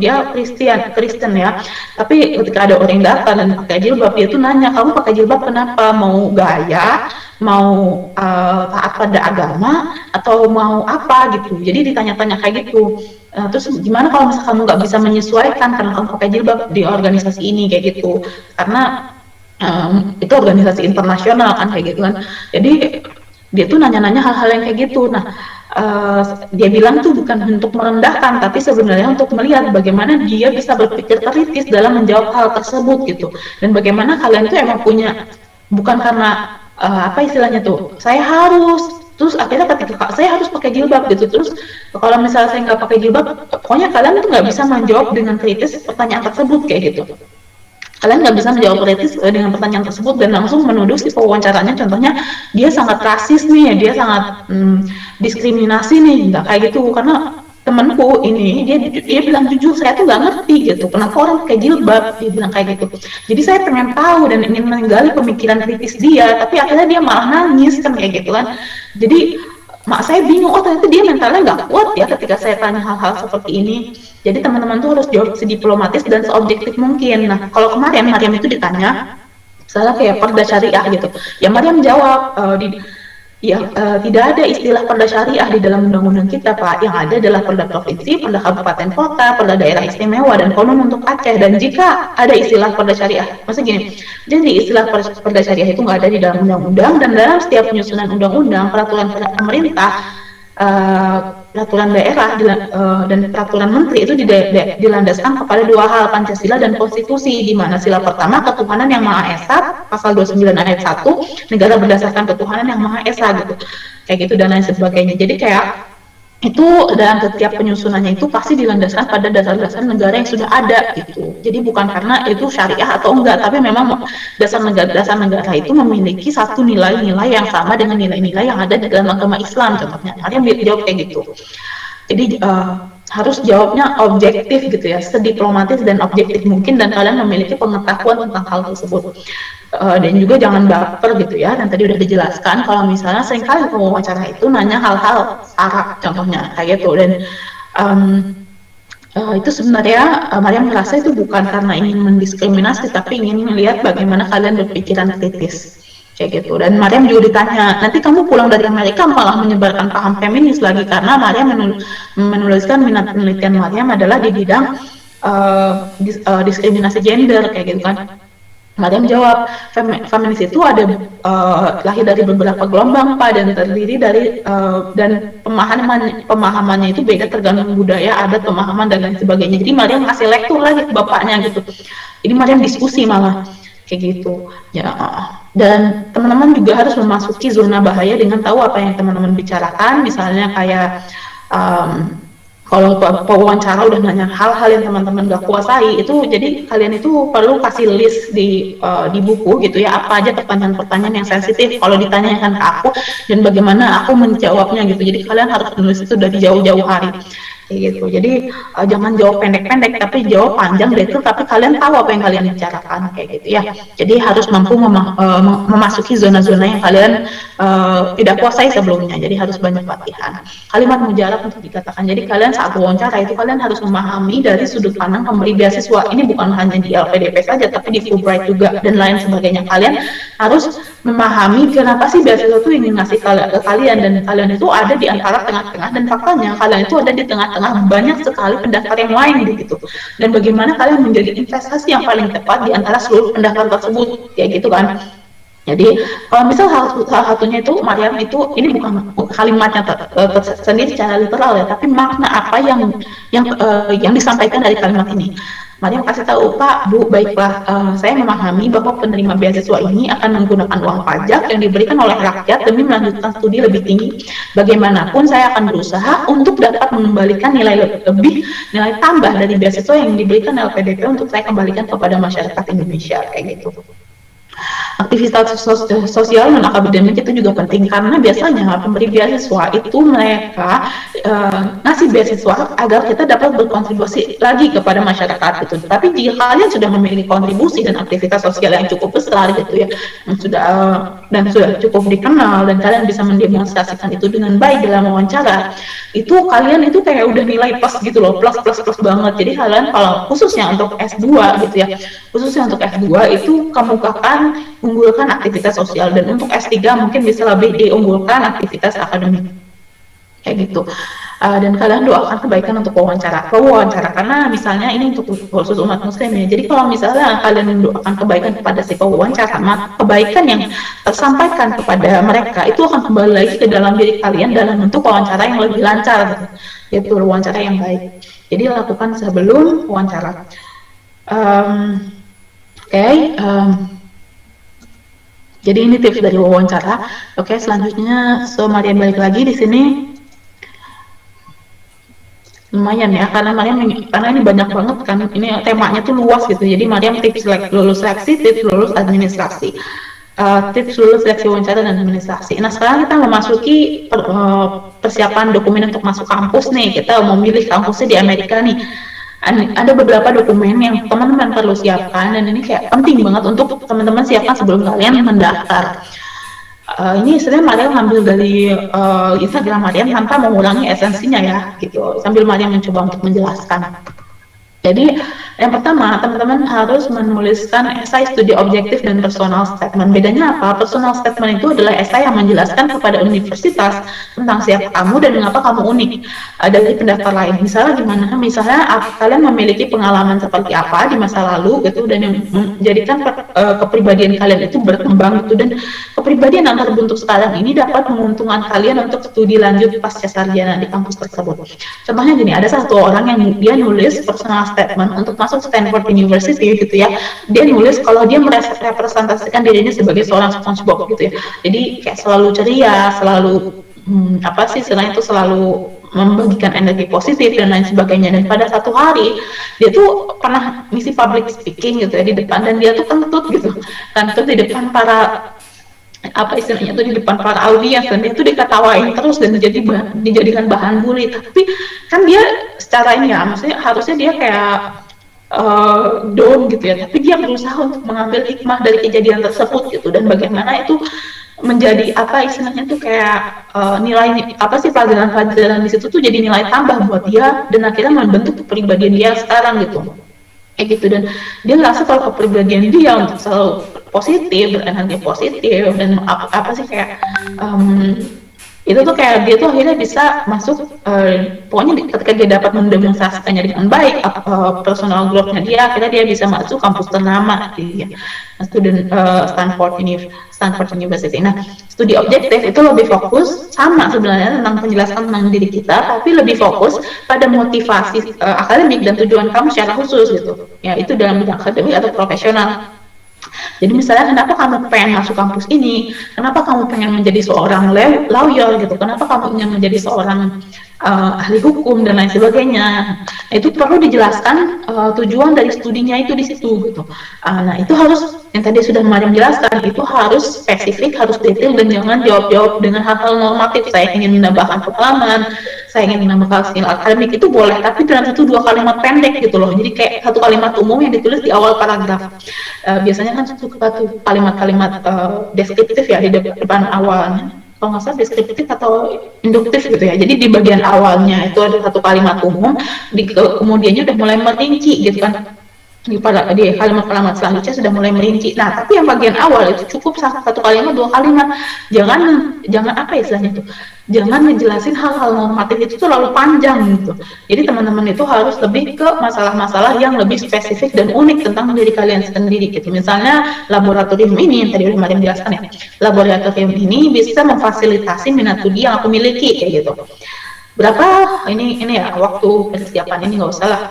dia Kristen ya, tapi ketika ada orang datang dan pakai jilbab, dia tuh nanya, kamu pakai jilbab kenapa? Mau gaya, mau taat pada agama, atau mau apa gitu. Jadi ditanya-tanya kayak gitu. Terus gimana kalau misalnya kamu nggak bisa menyesuaikan karena kamu pakai jilbab di organisasi ini kayak gitu, karena itu organisasi internasional kan kayak gitu kan. Jadi dia tuh nanya-nanya hal-hal yang kayak gitu. Nah, dia bilang tuh bukan untuk merendahkan, tapi sebenarnya untuk melihat bagaimana dia bisa berpikir kritis dalam menjawab hal tersebut gitu. Dan bagaimana kalian tuh emang punya, bukan karena apa istilahnya tuh, saya harus, terus akhirnya ketika saya harus pakai jilbab gitu, terus kalau misalnya saya nggak pakai jilbab, pokoknya kalian tuh nggak bisa menjawab dengan kritis pertanyaan tersebut kayak gitu. Kalian nggak bisa menjawab kritis dengan pertanyaan tersebut dan langsung menuduh si pewawancaranya, contohnya dia sangat rasis nih, dia sangat diskriminasi nih, nggak kayak gitu. Karena temanku ini dia bilang jujur, saya tuh nggak ngerti gitu kenapa orang pakai jilbab, dia bilang kayak gitu. Jadi saya pengen tahu dan ingin menggali pemikiran kritis dia, tapi akhirnya dia malah nangis kan kayak gitu kan. Jadi mak saya bingung, oh ternyata dia mentalnya nggak kuat ya ketika saya tanya hal-hal seperti ini. Jadi teman-teman tuh harus jawab sediplomatis dan seobjektif mungkin. Nah, kalau kemarin Maryam itu ditanya, misalnya kayak perda syariah gitu, ya Maryam jawab, tidak ada istilah perda syariah di dalam undang-undang kita, Pak. Yang ada adalah perda provinsi, perda kabupaten kota, perda daerah istimewa, dan konon untuk Aceh. Dan jika ada istilah perda syariah, maksudnya gini, jadi istilah perda syariah itu nggak ada di dalam undang-undang, dan dalam setiap penyusunan undang-undang, peraturan pemerintah, peraturan daerah dan peraturan menteri itu dilandaskan kepada dua hal, Pancasila dan konstitusi, di mana sila pertama ketuhanan yang Maha Esa, pasal 29 ayat 1, negara berdasarkan ketuhanan yang Maha Esa gitu. Kayak gitu dan lain sebagainya. Jadi kayak itu dalam setiap penyusunannya itu pasti dilandaskan pada dasar-dasar negara yang sudah ada gitu. Jadi bukan karena itu syariah atau enggak, tapi memang dasar negara itu memiliki satu nilai-nilai yang sama dengan nilai-nilai yang ada di dalam agama Islam, contohnya. Kalian jawab kayak gitu. Jadi harus jawabnya objektif gitu ya, sediplomatis dan objektif mungkin, dan kalian memiliki pengetahuan tentang hal tersebut. Dan juga jangan baper gitu ya, dan tadi udah dijelaskan kalau misalnya seringkali pewawancara itu nanya hal-hal syarat contohnya kayak gitu. Dan itu sebenarnya Maryam merasa itu bukan karena ingin mendiskriminasi, tapi ingin melihat bagaimana kalian berpikiran kritis kayak gitu. Dan Maryam juga ditanya, nanti kamu pulang dari Amerika malah menyebarkan paham feminis lagi, karena Maryam menuliskan minat penelitian Maryam adalah di bidang diskriminasi gender kayak gitu kan. Mariam jawab, feminis itu ada lahir dari beberapa gelombang Pak, dan terdiri dari dan pemahamannya itu beda tergantung budaya, adat, pemahaman dan lain sebagainya. Jadi Mariam ngasih lektur lagi ke bapaknya gitu. Jadi Mariam diskusi malah kayak gitu. Ya, dan teman-teman juga harus memasuki zona bahaya dengan tahu apa yang teman-teman bicarakan, misalnya kayak kalau wawancara udah nanya hal-hal yang teman-teman gak kuasai, itu jadi kalian itu perlu kasih list di buku gitu ya, apa aja pertanyaan-pertanyaan yang sensitif kalau ditanyakan ke aku dan bagaimana aku menjawabnya gitu. Jadi kalian harus menulis itu dari jauh-jauh hari kayak gitu. Jadi jangan jawab pendek-pendek tapi jawab panjang itu, tapi kalian tahu apa yang kalian bicarakan kayak gitu ya. Jadi harus mampu memasuki zona-zona yang kalian tidak kuasai sebelumnya. Jadi harus banyak latihan. Kalimat mujarab untuk dikatakan. Jadi kalian saat wawancara itu kalian harus memahami dari sudut pandang pemberi beasiswa. Ini bukan hanya di LPDP saja, tapi di Fulbright juga dan lain sebagainya. Kalian harus memahami kenapa sih beasiswa itu ingin ngasih ke kalian, dan kalian itu ada di antara tengah-tengah, dan faktanya kalian itu ada di tengah-tengah banyak sekali pendaftar yang lain gitu. Dan bagaimana kalian menjadi investasi yang paling tepat di antara seluruh pendaftar tersebut, kayak gitu kan. Jadi kalau misal salah satunya itu Mariam itu, ini bukan kalimatnya sendiri secara literal ya, tapi makna apa yang disampaikan dari kalimat ini. Mariam kasih tahu, Pak, Bu, baiklah, saya memahami bahwa penerima beasiswa ini akan menggunakan uang pajak yang diberikan oleh rakyat demi melanjutkan studi lebih tinggi. Bagaimanapun saya akan berusaha untuk dapat mengembalikan nilai tambah dari beasiswa yang diberikan LPDP untuk saya kembalikan kepada masyarakat Indonesia, kayak gitu. Aktivitas sosial non akademik itu juga penting, karena biasanya pemberi beasiswa itu mereka ngasih beasiswa agar kita dapat berkontribusi lagi kepada masyarakat gitu. Tapi jika kalian sudah memiliki kontribusi dan aktivitas sosial yang cukup besar gitu ya, sudah cukup dikenal dan kalian bisa mendemonstrasikan itu dengan baik dalam wawancara, itu kalian itu kayak udah nilai plus gitu loh, plus banget. Jadi kalian kalau khususnya untuk S2 gitu ya, khususnya untuk S2 itu kemukakan unggulkan aktivitas sosial, dan untuk S3 mungkin bisa lebih diunggulkan aktivitas akademik kayak gitu. Dan kalian doakan kebaikan untuk wawancara, karena misalnya ini untuk khusus umat muslim ya. Jadi kalau misalnya kalian mendoakan kebaikan kepada si pewawancara, maka kebaikan yang tersampaikan kepada mereka itu akan kembali lagi ke dalam diri kalian dalam bentuk wawancara yang lebih lancar gitu, yaitu wawancara yang baik. Jadi lakukan sebelum wawancara. Jadi ini tips dari wawancara. Oke, selanjutnya Mariam balik lagi di sini. Lumayan ya, karena ini banyak banget kan, ini temanya tuh luas gitu. Jadi Mariam tips lulus seleksi, tips lulus administrasi, tips lulus seleksi wawancara dan administrasi. Nah sekarang kita memasuki persiapan dokumen untuk masuk kampus nih. Kita mau milih kampusnya di Amerika nih. Ada beberapa dokumen yang teman-teman perlu siapkan, dan ini kayak penting banget untuk teman-teman siapkan sebelum kalian mendaftar. Ini sebenarnya Mariam ngambil dari Instagram Mariam tanpa mengurangi esensinya ya, gitu. Sambil Mariam mencoba untuk menjelaskan. Jadi yang pertama, teman-teman harus menuliskan esai studi objektif dan personal statement. Bedanya apa? Personal statement itu adalah esai yang menjelaskan kepada universitas tentang siapa kamu dan mengapa kamu unik dari pendaftar lain. Misalnya gimana? Misalnya kalian memiliki pengalaman seperti apa di masa lalu gitu, dan yang menjadikan kepribadian kalian itu berkembang gitu, dan kepribadian yang terbentuk sekarang ini dapat menguntungkan kalian untuk studi lanjut pasca sarjana di kampus tersebut. Contohnya gini, ada satu orang yang dia nulis personal statement untuk masuk Stanford University gitu ya. Dia nulis kalau dia merepresentasikan dirinya sebagai seorang SpongeBob gitu ya. Jadi kayak selalu ceria, selalu istilahnya itu selalu membagikan energi positif dan lain sebagainya. Dan pada satu hari dia tuh pernah misi public speaking gitu ya di depan, dan dia tuh kentut gitu, kentut di depan para istilahnya tuh di depan para audiens, dan dia tuh diketawain terus dan dijadikan bahan bully. Tapi kan dia secara ini ya, maksudnya harusnya dia kayak down gitu ya, tapi dia berusaha untuk mengambil hikmah dari kejadian tersebut gitu, dan bagaimana itu menjadi istilahnya tuh kayak nilai pelajaran di situ tuh jadi nilai tambah buat dia, dan akhirnya membentuk kepribadian dia sekarang gitu. Kayak gitu, dan dia ngerasa kalau kepribadian dia untuk selalu positif, berenergi positif, dan kayak Itu tuh kayak dia tuh akhirnya bisa masuk, pokoknya ketika dia dapat mendemonstrasikannya dengan baik, personal growth-nya dia, akhirnya dia bisa masuk kampus ternama di Stanford University. Nah, studi objektif itu lebih fokus sama sebenarnya tentang penjelasan tentang diri kita, tapi lebih fokus pada motivasi akademik dan tujuan kamu secara khusus gitu. Ya, itu dalam bidang akademik atau profesional. Jadi misalnya kenapa kamu pengen masuk kampus ini, kenapa kamu pengen menjadi seorang lawyer gitu, kenapa kamu ingin menjadi seorang ahli hukum dan lain sebagainya. Nah, itu perlu dijelaskan tujuan dari studinya itu di situ gitu. Nah, itu harus yang tadi sudah Mariam jelaskan, itu harus spesifik, harus detail, dan jangan jawab-jawab dengan hal-hal normatif. Saya ingin menambahkan pengalaman, saya ingin menambahkan skill akademik, itu boleh, tapi dalam satu dua kalimat pendek gitu loh. Jadi kayak satu kalimat umum yang ditulis di awal paragraf. Biasanya kan satu kalimat-kalimat deskriptif ya di depan awalnya. Kalau nggak salah deskriptif atau induktif gitu ya. Jadi di bagian awalnya itu ada satu kalimat umum, kemudiannya udah mulai merinci gitu kan. Di kalimat-kalimat selanjutnya sudah mulai merinci. Nah, tapi yang bagian awal itu cukup satu kalimat, dua kalimat. Jangan apa istilahnya itu. Jangan ngejelasin hal-hal normatif itu terlalu panjang gitu. Jadi teman-teman itu harus lebih ke masalah-masalah yang lebih spesifik dan unik tentang diri kalian sendiri gitu. Misalnya laboratorium ini yang tadi udah Mariam jelaskan ya. Laboratorium ini bisa memfasilitasi minat studi yang aku miliki kayak gitu. Berapa ini ya waktu persiapan ini nggak usah lah.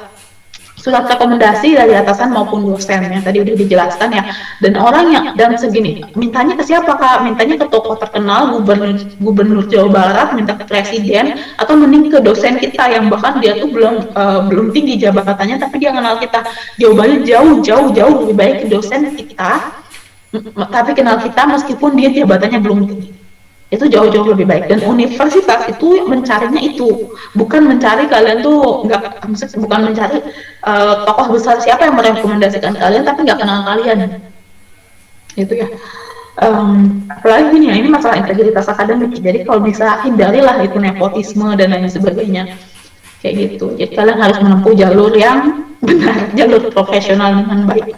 Surat rekomendasi dari atasan maupun dosen yang tadi udah dijelaskan ya, dan orang yang dan segini mintanya ke siapa Kak? Mintanya ke tokoh terkenal, gubernur Jawa Barat, minta ke presiden, atau mending ke dosen kita yang bahkan dia tuh belum tinggi jabatannya tapi dia kenal kita. Jawabannya jauh lebih baik ke dosen kita tapi kenal kita meskipun dia jabatannya belum tinggi. Itu jauh-jauh lebih baik. Dan universitas itu mencarinya itu, bukan mencari kalian tuh bukan mencari tokoh besar siapa yang merekomendasikan kalian tapi nggak kenal kalian, gitu ya. Apalagi gini ya, ini masalah integritas akademik. Jadi kalau bisa hindarilah itu nepotisme dan lain sebagainya, kayak gitu. Jadi kalian harus menempuh jalur yang benar, jalur profesional dengan baik.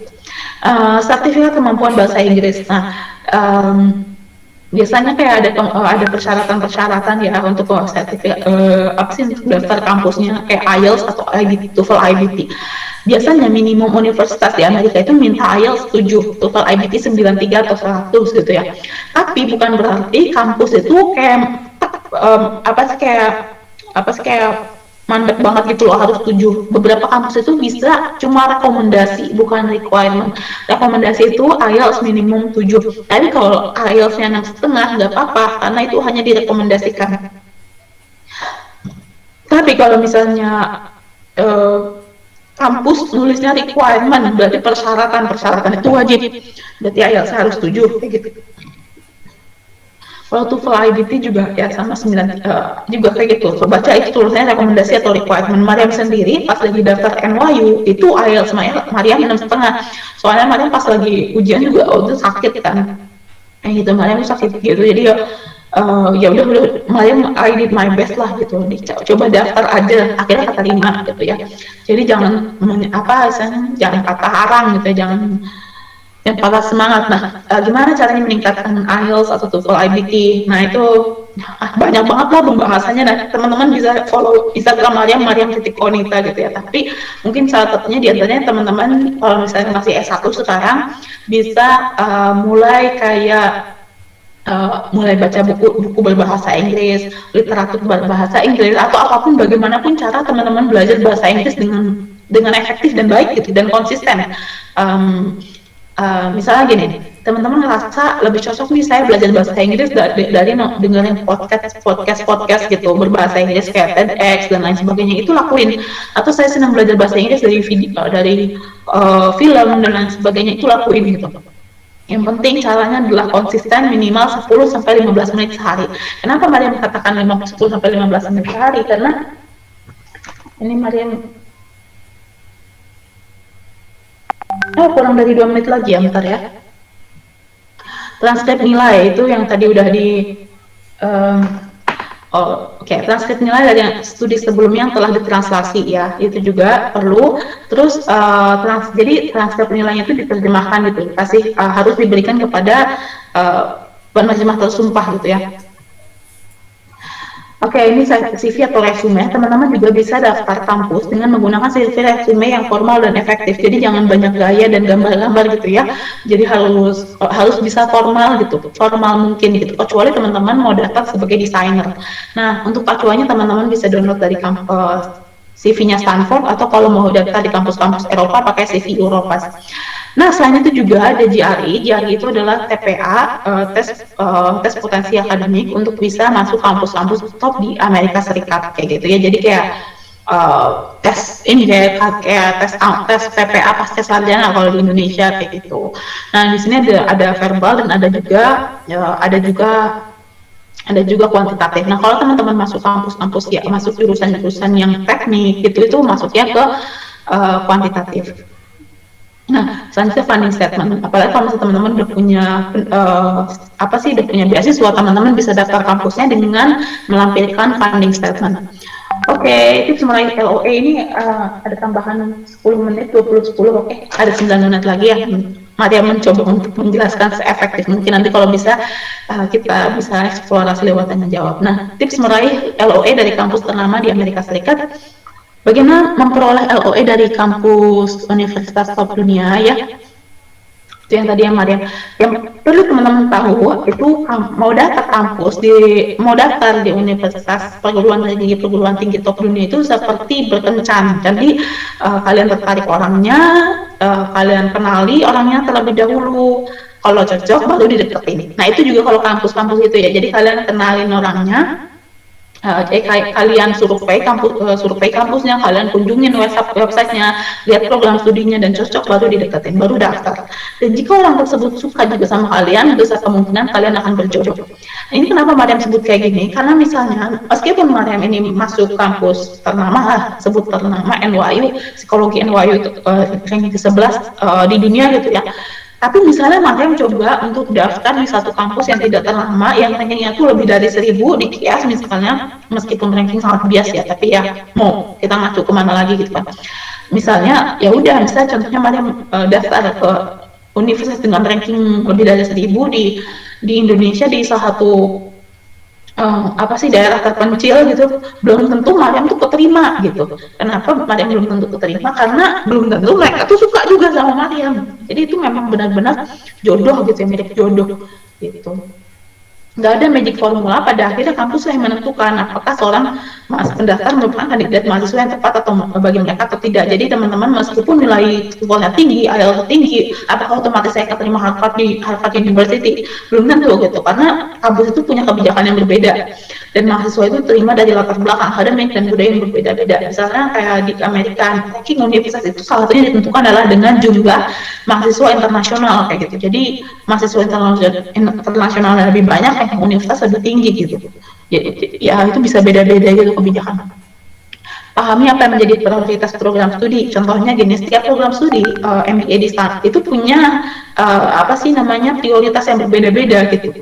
Sertifikat kemampuan bahasa Inggris. Nah, biasanya kayak ada persyaratan ya untuk sertifikat untuk daftar kampusnya kayak IELTS atau IBT, TOEFL IBT. Biasanya minimum universitas di Amerika itu minta IELTS 7, TOEFL IBT 93 atau 100 gitu ya. Tapi bukan berarti kampus itu kayak kayak mandek banget gitu loh harus 7. Beberapa kampus itu bisa cuma rekomendasi, bukan requirement. Rekomendasi itu IELTS minimum 7. Tapi kalau IELTS-nya 6,5 nggak apa-apa karena itu hanya direkomendasikan. Tapi kalau misalnya kampus nulisnya requirement, berarti persyaratan itu wajib. Berarti IELTS harus 7 kayak gitu. Kalau TOEFL IBT juga ya sama 9 juga kayak gitu. So, baca itu tulisannya rekomendasi atau requirement. Mariam sendiri pas lagi daftar NYU itu IELTS Mariam 6,5. Soalnya Mariam pas lagi ujian juga itu sakit kan. Gitu Mariam sakit gitu. Jadi ya udah Mariam I did my best lah gitu. Coba daftar aja, akhirnya keterima gitu ya. Jadi jangan jangan patah arang gitu ya, jangan yang patah semangat. Nah, gimana caranya meningkatkan IELTS atau TOEFL IBT? Nah, itu banyak banget lah pembahasannya. Nah, teman-teman bisa follow Instagram Mariam.Konita gitu ya. Tapi mungkin salah satunya di antaranya teman-teman kalau misalnya masih S1 sekarang bisa mulai kayak mulai baca buku berbahasa Inggris, literatur berbahasa Inggris, atau apapun bagaimanapun cara teman-teman belajar bahasa Inggris dengan efektif dan baik gitu dan konsisten. Misalnya gini, teman-teman ngerasa lebih cocok nih saya belajar bahasa Inggris dari dengerin podcast gitu berbahasa Inggris kayak TEDx dan lain sebagainya, itu lakuin. Atau saya senang belajar bahasa Inggris dari film dan lain sebagainya, itu lakuin gitu. Yang penting caranya adalah konsisten minimal 10-15 menit sehari. Kenapa Mariam katakan 10-15 menit sehari? Karena ini Mariam kurang dari 2 menit lagi ya, bentar ya. Transkrip nilai itu yang tadi udah transkrip nilai dari studi sebelumnya yang telah ditranslasi ya, itu juga perlu. Terus jadi transkrip nilainya itu diterjemahkan gitu, harus diberikan kepada penerjemah tersumpah gitu ya. Oke, ini CV atau resume. Teman-teman juga bisa daftar kampus dengan menggunakan CV resume yang formal dan efektif. Jadi jangan banyak gaya dan gambar-gambar gitu ya. Jadi harus bisa formal gitu, formal mungkin gitu. Kecuali teman-teman mau daftar sebagai desainer. Nah, untuk acuannya teman-teman bisa download dari CV-nya Stanford, atau kalau mau daftar di kampus-kampus Eropa pakai CV Europass. Nah, selain itu juga ada GRE. GRE itu adalah TPA, tes potensi akademik untuk bisa masuk kampus-kampus top di Amerika Serikat kayak gitu ya. Jadi kayak tes ini kayak tes PPA pasca sarjana kalau di Indonesia kayak gitu. Nah, di sini ada verbal dan ada juga kuantitatif. Nah, kalau teman-teman masuk kampus-kampus ya, masuk jurusan-jurusan yang teknik itu masuknya ke kuantitatif. Nah, selanjutnya funding statement. Apalagi kalau misalnya teman-teman udah punya udah punya beasiswa, teman-teman bisa daftar kampusnya dengan melampirkan funding statement. Oke, tips mulai LOE ini ada tambahan 10 menit, 20-10, oke. Ada 9 menit lagi ya. Maria mencoba untuk menjelaskan seefektif mungkin. Nanti kalau bisa kita bisa eksplorasi lewat tanya jawab. Nah, tips meraih LOE dari kampus ternama di Amerika Serikat. Bagaimana memperoleh LOE dari kampus universitas top dunia ya? Itu yang tadi yang Mariam. Yang perlu teman-teman tahu itu mau daftar di universitas perguruan tinggi top dunia itu seperti berkencan. Jadi kalian tertarik orangnya, kalian kenali orangnya terlebih dahulu. Kalau cocok baru dideketin. Nah itu juga kalau kampus-kampus itu ya. Jadi kalian kenalin orangnya. Kalian survei kampusnya, kalian kunjungin websitenya, lihat program studinya dan cocok baru dideketin, baru daftar. Dan jika orang tersebut suka juga sama kalian, besar kemungkinan kalian akan berjodoh. Nah, ini kenapa Mariam sebut kayak gini? Karena misalnya meskipun Mariam ini masuk kampus ternama, sebut ternama NYU, psikologi NYU itu ranking ke-11 di dunia gitu ya. Tapi misalnya Mariam coba untuk daftar di satu kampus yang tidak ternama, yang rankingnya tuh lebih dari 1000 di QS misalnya, meskipun ranking sangat bias ya, tapi ya mau kita masuk kemana lagi gitu kan. Misalnya ya udah, misalnya contohnya Mariam daftar ke universitas dengan ranking lebih dari 1000 di Indonesia, di salah satu daerah terpencil gitu, belum tentu Mariam tuh keterima gitu. Kenapa Mariam belum tentu keterima? Karena belum tentu mereka tuh suka juga sama Mariam. Jadi itu memang benar-benar jodoh gitu ya, mirip jodoh gitu. Nggak ada magic formula, pada akhirnya kampus yang menentukan apakah seorang pendaftar merupakan kandidat mahasiswa yang tepat atau bagi mereka atau tidak. Jadi teman-teman meskipun nilai TOEFL-nya tinggi, IELTS tinggi, apakah otomatis saya keterima Harvard di Harvard University? Belum tentu gitu, karena kampus itu punya kebijakan yang berbeda dan mahasiswa itu terima dari latar belakang akademik dan budaya yang berbeda-beda. Misalnya kayak di Amerika, ranking universitas itu salah satunya ditentukan adalah dengan jumlah mahasiswa internasional kayak gitu. Jadi mahasiswa internasional yang lebih banyak, ranking universitas lebih tinggi gitu. Ya itu bisa beda-beda gitu kebijakan. Pahami apa yang menjadi prioritas program studi. Contohnya gini, setiap program studi MBA di Stanford itu punya prioritas yang berbeda-beda gitu.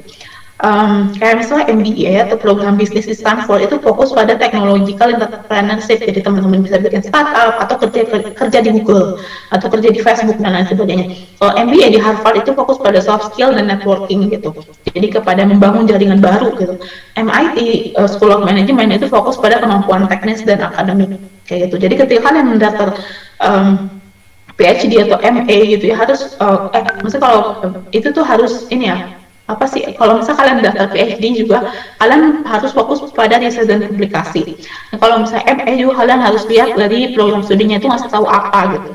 Kayak misalnya MBA atau program bisnis di Stanford itu fokus pada technological entrepreneurship, jadi teman-teman bisa bikin startup atau kerja di Google atau kerja di Facebook dan lain sebagainya. Kalau MBA di Harvard itu fokus pada soft skill dan networking gitu, jadi kepada membangun jaringan baru gitu. MIT School of Management itu fokus pada kemampuan teknis dan akademik kayak gitu. Jadi ketika kalian mendaftar PhD atau MA gitu ya, harus maksudnya kalau itu tuh harus ini ya, kalau misalnya kalian daftar PhD juga kalian harus fokus pada riset dan publikasi. Nah, kalau misalnya MA juga kalian harus lihat dari program studinya itu ngasih tahu apa gitu.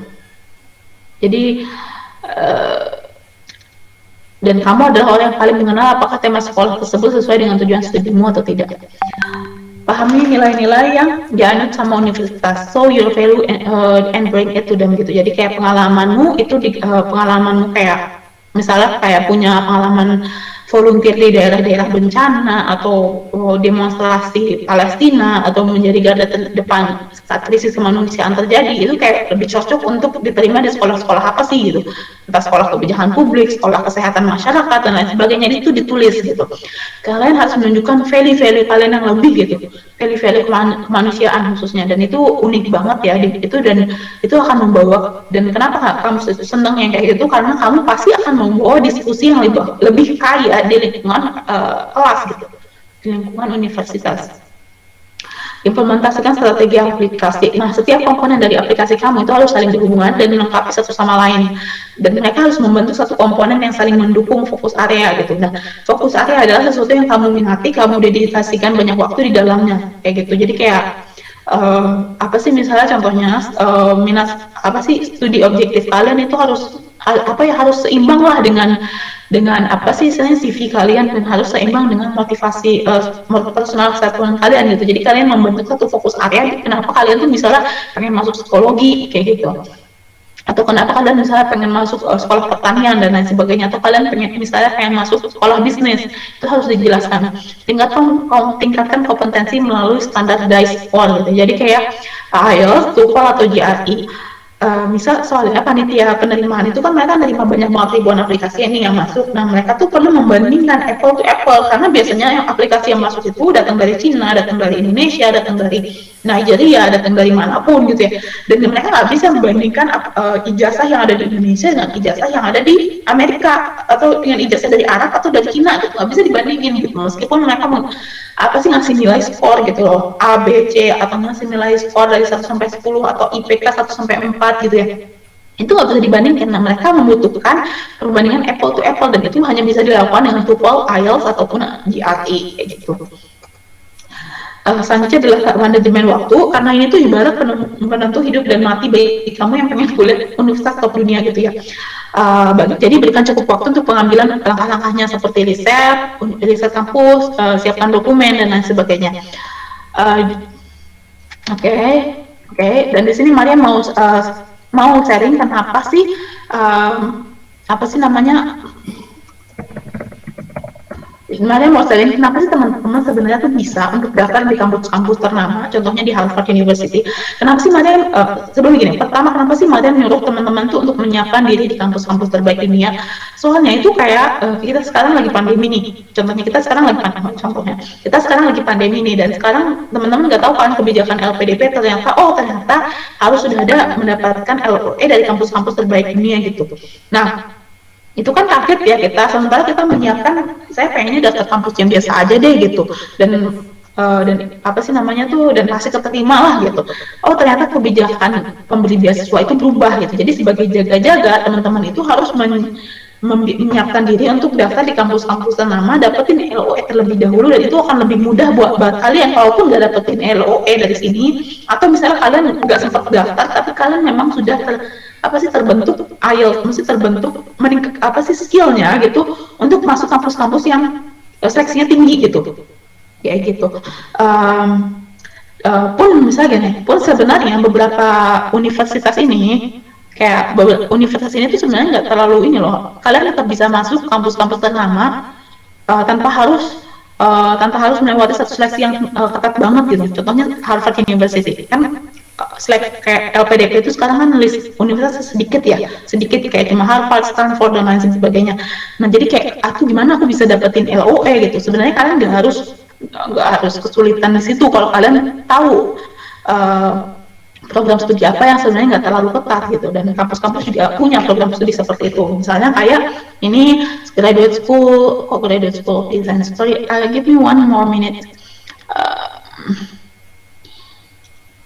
Jadi dan kamu adalah orang yang paling mengenal apakah tema sekolah tersebut sesuai dengan tujuan studimu atau tidak. Pahami nilai-nilai yang dianut sama universitas, so your value and bring it to them gitu. Jadi kayak pengalamanmu itu pengalamanmu kayak misalnya kayak punya pengalaman volunteer di daerah-daerah bencana atau demonstrasi Palestina atau menjadi garda terdepan saat krisis kemanusiaan terjadi, itu kayak lebih cocok untuk diterima di sekolah-sekolah apa sih gitu, entah sekolah kebijakan publik, sekolah kesehatan masyarakat dan lain sebagainya. Itu ditulis gitu. Kalian harus menunjukkan value-value kalian yang lebih gitu, value-value kemanusiaan khususnya, dan itu unik banget ya itu, dan itu akan membawa, dan kenapa kamu seneng yang kayak gitu, karena kamu pasti akan membawa diskusi yang lebih kaya di lingkungan kelas gitu, di lingkungan universitas. implementasikan strategi aplikasi. Nah, setiap komponen dari aplikasi kamu itu harus saling berhubungan dan melengkapi satu sama lain. Dan mereka harus membentuk satu komponen yang saling mendukung fokus area gitu. Nah, fokus area adalah sesuatu yang kamu minati, kamu dedikasikan banyak waktu di dalamnya, kayak gitu. Jadi kayak apa sih misalnya contohnya minat apa sih studi objektif kalian itu harus harus seimbang lah dengan apa sih istilahnya CV kalian, dan harus seimbang dengan motivasi personal kesatuan kalian gitu. Jadi kalian membentuk satu fokus area. Kenapa kalian tuh misalnya pengen masuk psikologi kayak gitu, atau kenapa kalian misalnya pengen masuk sekolah pertanian dan lain sebagainya, atau kalian misalnya pengen masuk sekolah bisnis, itu harus dijelaskan. Tingkatkan kompetensi melalui standardized score gitu. Jadi kayak IELTS, TOEFL atau GRE. Misal soalnya panitia penerimaan itu kan mereka nerima banyak banget ribuan aplikasi ini yang masuk. Nah, mereka tuh perlu membandingkan apple to apple, karena biasanya yang aplikasi yang masuk itu datang dari Cina, datang dari Indonesia, datang dari Nigeria, datang dari manapun gitu ya. Dan mereka nggak bisa membandingkan ijazah yang ada di Indonesia dengan ijazah yang ada di Amerika, atau dengan ijazah dari Arab atau dari Cina gitu. Nggak bisa dibandingin gitu. Meskipun mereka ngasih nilai skor gitu loh, A, B, C, atau ngasih nilai skor dari 1 sampai 10 atau IPK 1 sampai 4 gitu ya. Itu nggak bisa dibandingkan. Nah, mereka membutuhkan perbandingan apple to apple, dan itu hanya bisa dilakukan dengan TOEFL, IELTS ataupun GRE kayak gitu. Selanjutnya adalah manajemen waktu, karena ini tuh ibarat penentu hidup dan mati bagi kamu yang pengen kuliah universitas top dunia gitu ya. Jadi berikan cukup waktu untuk pengambilan langkah-langkahnya seperti riset kampus, siapkan dokumen dan lain sebagainya. Oke. Dan di sini Maria mau sharing kenapa sih Maria mau sharing kenapa sih teman-teman sebenarnya tuh bisa untuk daftar di kampus-kampus ternama, contohnya di Harvard University. Kenapa sih Maria, sebelum begini, pertama kenapa sih Maria menyuruh teman-teman tuh untuk menyiapkan diri di kampus-kampus terbaik dunia? Soalnya itu kayak kita sekarang lagi pandemi nih, kita sekarang lagi pandemi nih, dan sekarang teman-teman nggak tahu kan kebijakan LPDP ternyata harus sudah ada mendapatkan LOE dari kampus-kampus terbaik dunia gitu. Nah, itu kan kaget ya kita, sementara kita menyiapkan, saya pengennya daftar kampus yang biasa aja deh gitu, dan dan pasti keterima lah gitu. Oh, ternyata kebijakan pemberi beasiswa itu berubah gitu. Jadi sebagai jaga-jaga, teman-teman itu harus menyiapkan diri untuk daftar di kampus-kampus ternama, dapetin LOE terlebih dahulu, dan itu akan lebih mudah buat kalian kalaupun nggak dapetin LOE dari sini, atau misalnya kalian nggak sempat daftar tapi kalian memang sudah terbentuk IELTS, mesti terbentuk skillnya gitu untuk masuk kampus-kampus yang seleksinya tinggi gitu, kayak gitu. Pun sebenarnya beberapa universitas ini tuh sebenarnya nggak terlalu ini loh, kalian tetap bisa masuk kampus-kampus ternama tanpa harus melewati satu seleksi yang ketat banget gitu. Contohnya Harvard University kan kayak LPDP itu sekarang kan list universitas sedikit kayak cuma Harvard, Stanford dan lain sebagainya. Nah, jadi kayak gimana aku bisa dapetin LOE gitu. Sebenarnya kalian nggak harus kesulitan di situ kalau kalian tahu program studi apa yang sebenarnya nggak terlalu ketat gitu, dan kampus-kampus juga punya program studi seperti itu. Misalnya kayak ini graduate school of design. Sorry, give me one more minute.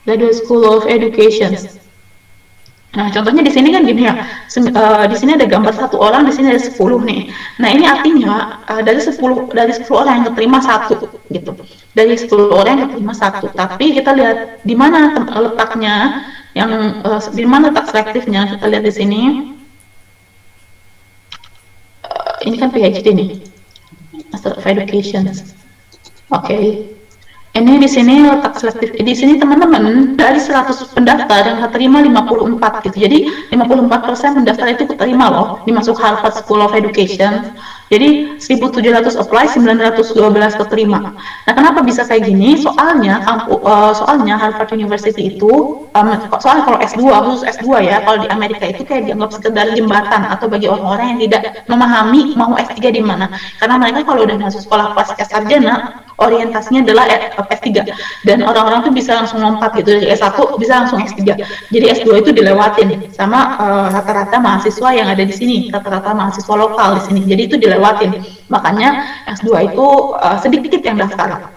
Graduate School of Education. Nah, contohnya di sini kan gini ya, di sini ada gambar satu orang, di sini ada 10 nih. Nah, ini artinya dari 10 orang yang keterima satu gitu. Dari 10 orang yang keterima satu. Tapi kita lihat di mana letaknya, di mana letak selektifnya. Kita lihat di sini. Ini kan PhD nih, Master of Education. Oke. Ini di sini letak selektif. Di sini teman-teman dari 100 pendaftar yang keterima 54 gitu. Jadi 54% pendaftar itu keterima loh, dimasuk Harvard School of Education. Jadi 1.700 apply, 912 keterima. Nah, kenapa bisa kayak gini? Soalnya Harvard University itu soalnya kalau S2, khusus S2 ya, kalau di Amerika itu kayak dianggap sekedar jembatan atau bagi orang-orang yang tidak memahami mau S3 di mana. Karena mereka kalau udah masuk sekolah kelas sarjana, orientasinya adalah S3, dan orang-orang tuh bisa langsung lompat gitu, dari S1 bisa langsung S3. Jadi S2 itu dilewatin sama rata-rata mahasiswa yang ada di sini, rata-rata mahasiswa lokal di sini. Jadi itu dilewatin. Makanya S2 itu sedikit yang daftar.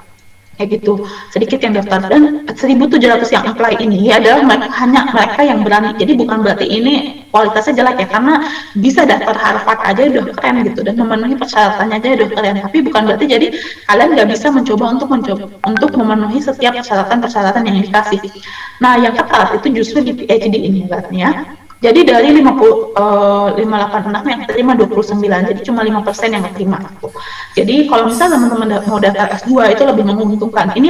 kayak gitu, sedikit yang daftar. Dan 1.700 yang apply ini adalah hanya mereka yang berani. Jadi bukan berarti ini kualitasnya jelek ya, karena bisa daftar Harvard aja udah keren gitu dan memenuhi persyaratannya aja udah keren, tapi bukan berarti jadi kalian nggak bisa mencoba untuk memenuhi setiap persyaratan yang dikasih. Nah, yang ketat itu justru di PhD ini berarti. Jadi dari 586 yang terima 29, jadi cuma 5% yang terima gitu. Jadi kalau misalnya teman-teman mau daftar S2 itu lebih menguntungkan. Ini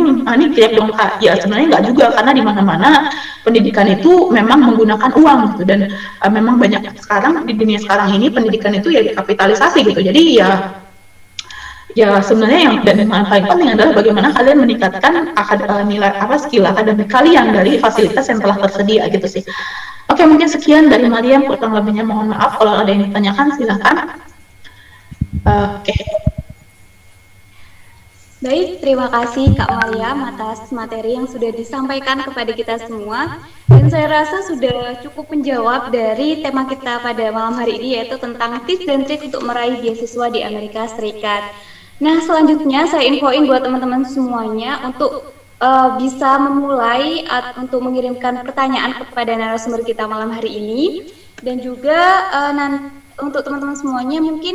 clear dong Kak. Ya sebenarnya nggak juga, karena di mana-mana pendidikan itu memang menggunakan uang gitu, dan memang banyak sekarang di dunia sekarang ini pendidikan itu ya dikapitalisasi gitu. Jadi ya sebenarnya yang paling penting adalah bagaimana kalian meningkatkan nilai skill akademik kalian dari fasilitas yang telah tersedia gitu sih. Oke, mungkin sekian dari Mariam, kurang lebihnya mohon maaf. Kalau ada yang ditanyakan silakan. Oke. Baik, terima kasih Kak Mariam atas materi yang sudah disampaikan kepada kita semua. Dan saya rasa sudah cukup menjawab dari tema kita pada malam hari ini, yaitu tentang tips dan trik untuk meraih beasiswa di Amerika Serikat. Nah, selanjutnya saya infoin buat teman-teman semuanya untuk bisa memulai untuk mengirimkan pertanyaan kepada narasumber kita malam hari ini. Dan juga untuk teman-teman semuanya mungkin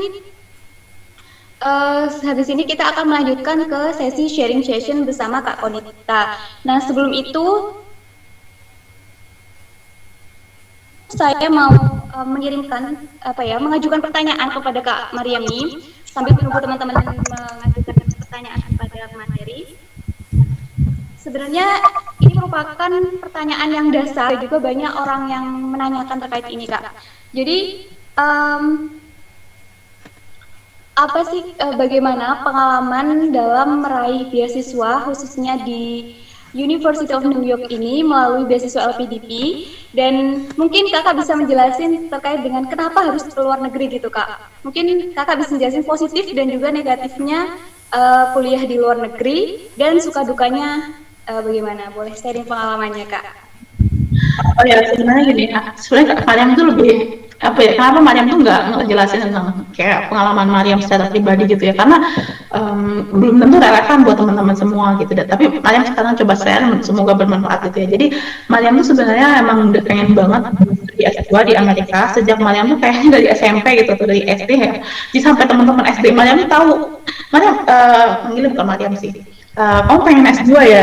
habis ini kita akan melanjutkan ke sesi sharing session bersama Kak Konita. Nah, sebelum itu saya mau mengajukan pertanyaan kepada Kak Mariam ini sambil menunggu teman-teman mengajukan pertanyaan kepada materi. Sebenarnya ini merupakan pertanyaan yang dasar, juga banyak orang yang menanyakan terkait ini, Kak. Jadi apa sih bagaimana pengalaman dalam meraih beasiswa khususnya di University of New York ini melalui beasiswa LPDP, dan mungkin Kakak bisa menjelasin terkait dengan kenapa harus ke luar negeri gitu, Kak. Mungkin Kakak bisa menjelasin positif dan juga negatifnya kuliah di luar negeri, dan suka dukanya bagaimana? Boleh sharing pengalamannya, Kak? Oh ya, sebenarnya gini ya, sebenarnya Mariam tuh lebih kenapa Mariam tuh nggak ngejelasin tentang kayak pengalaman Mariam secara pribadi gitu ya, karena belum tentu relevan buat teman-teman semua gitu. Tapi Mariam sekarang coba share, semoga bermanfaat gitu ya. Jadi Mariam tuh sebenarnya emang udah pengen banget di S2 di Amerika sejak Mariam tuh kayaknya dari SMP gitu, atau dari SD ya. Jadi sampai teman-teman SD Mariam tuh tahu, Mariam panggilnya bukan Mariam sih, kamu pengen S2 ya,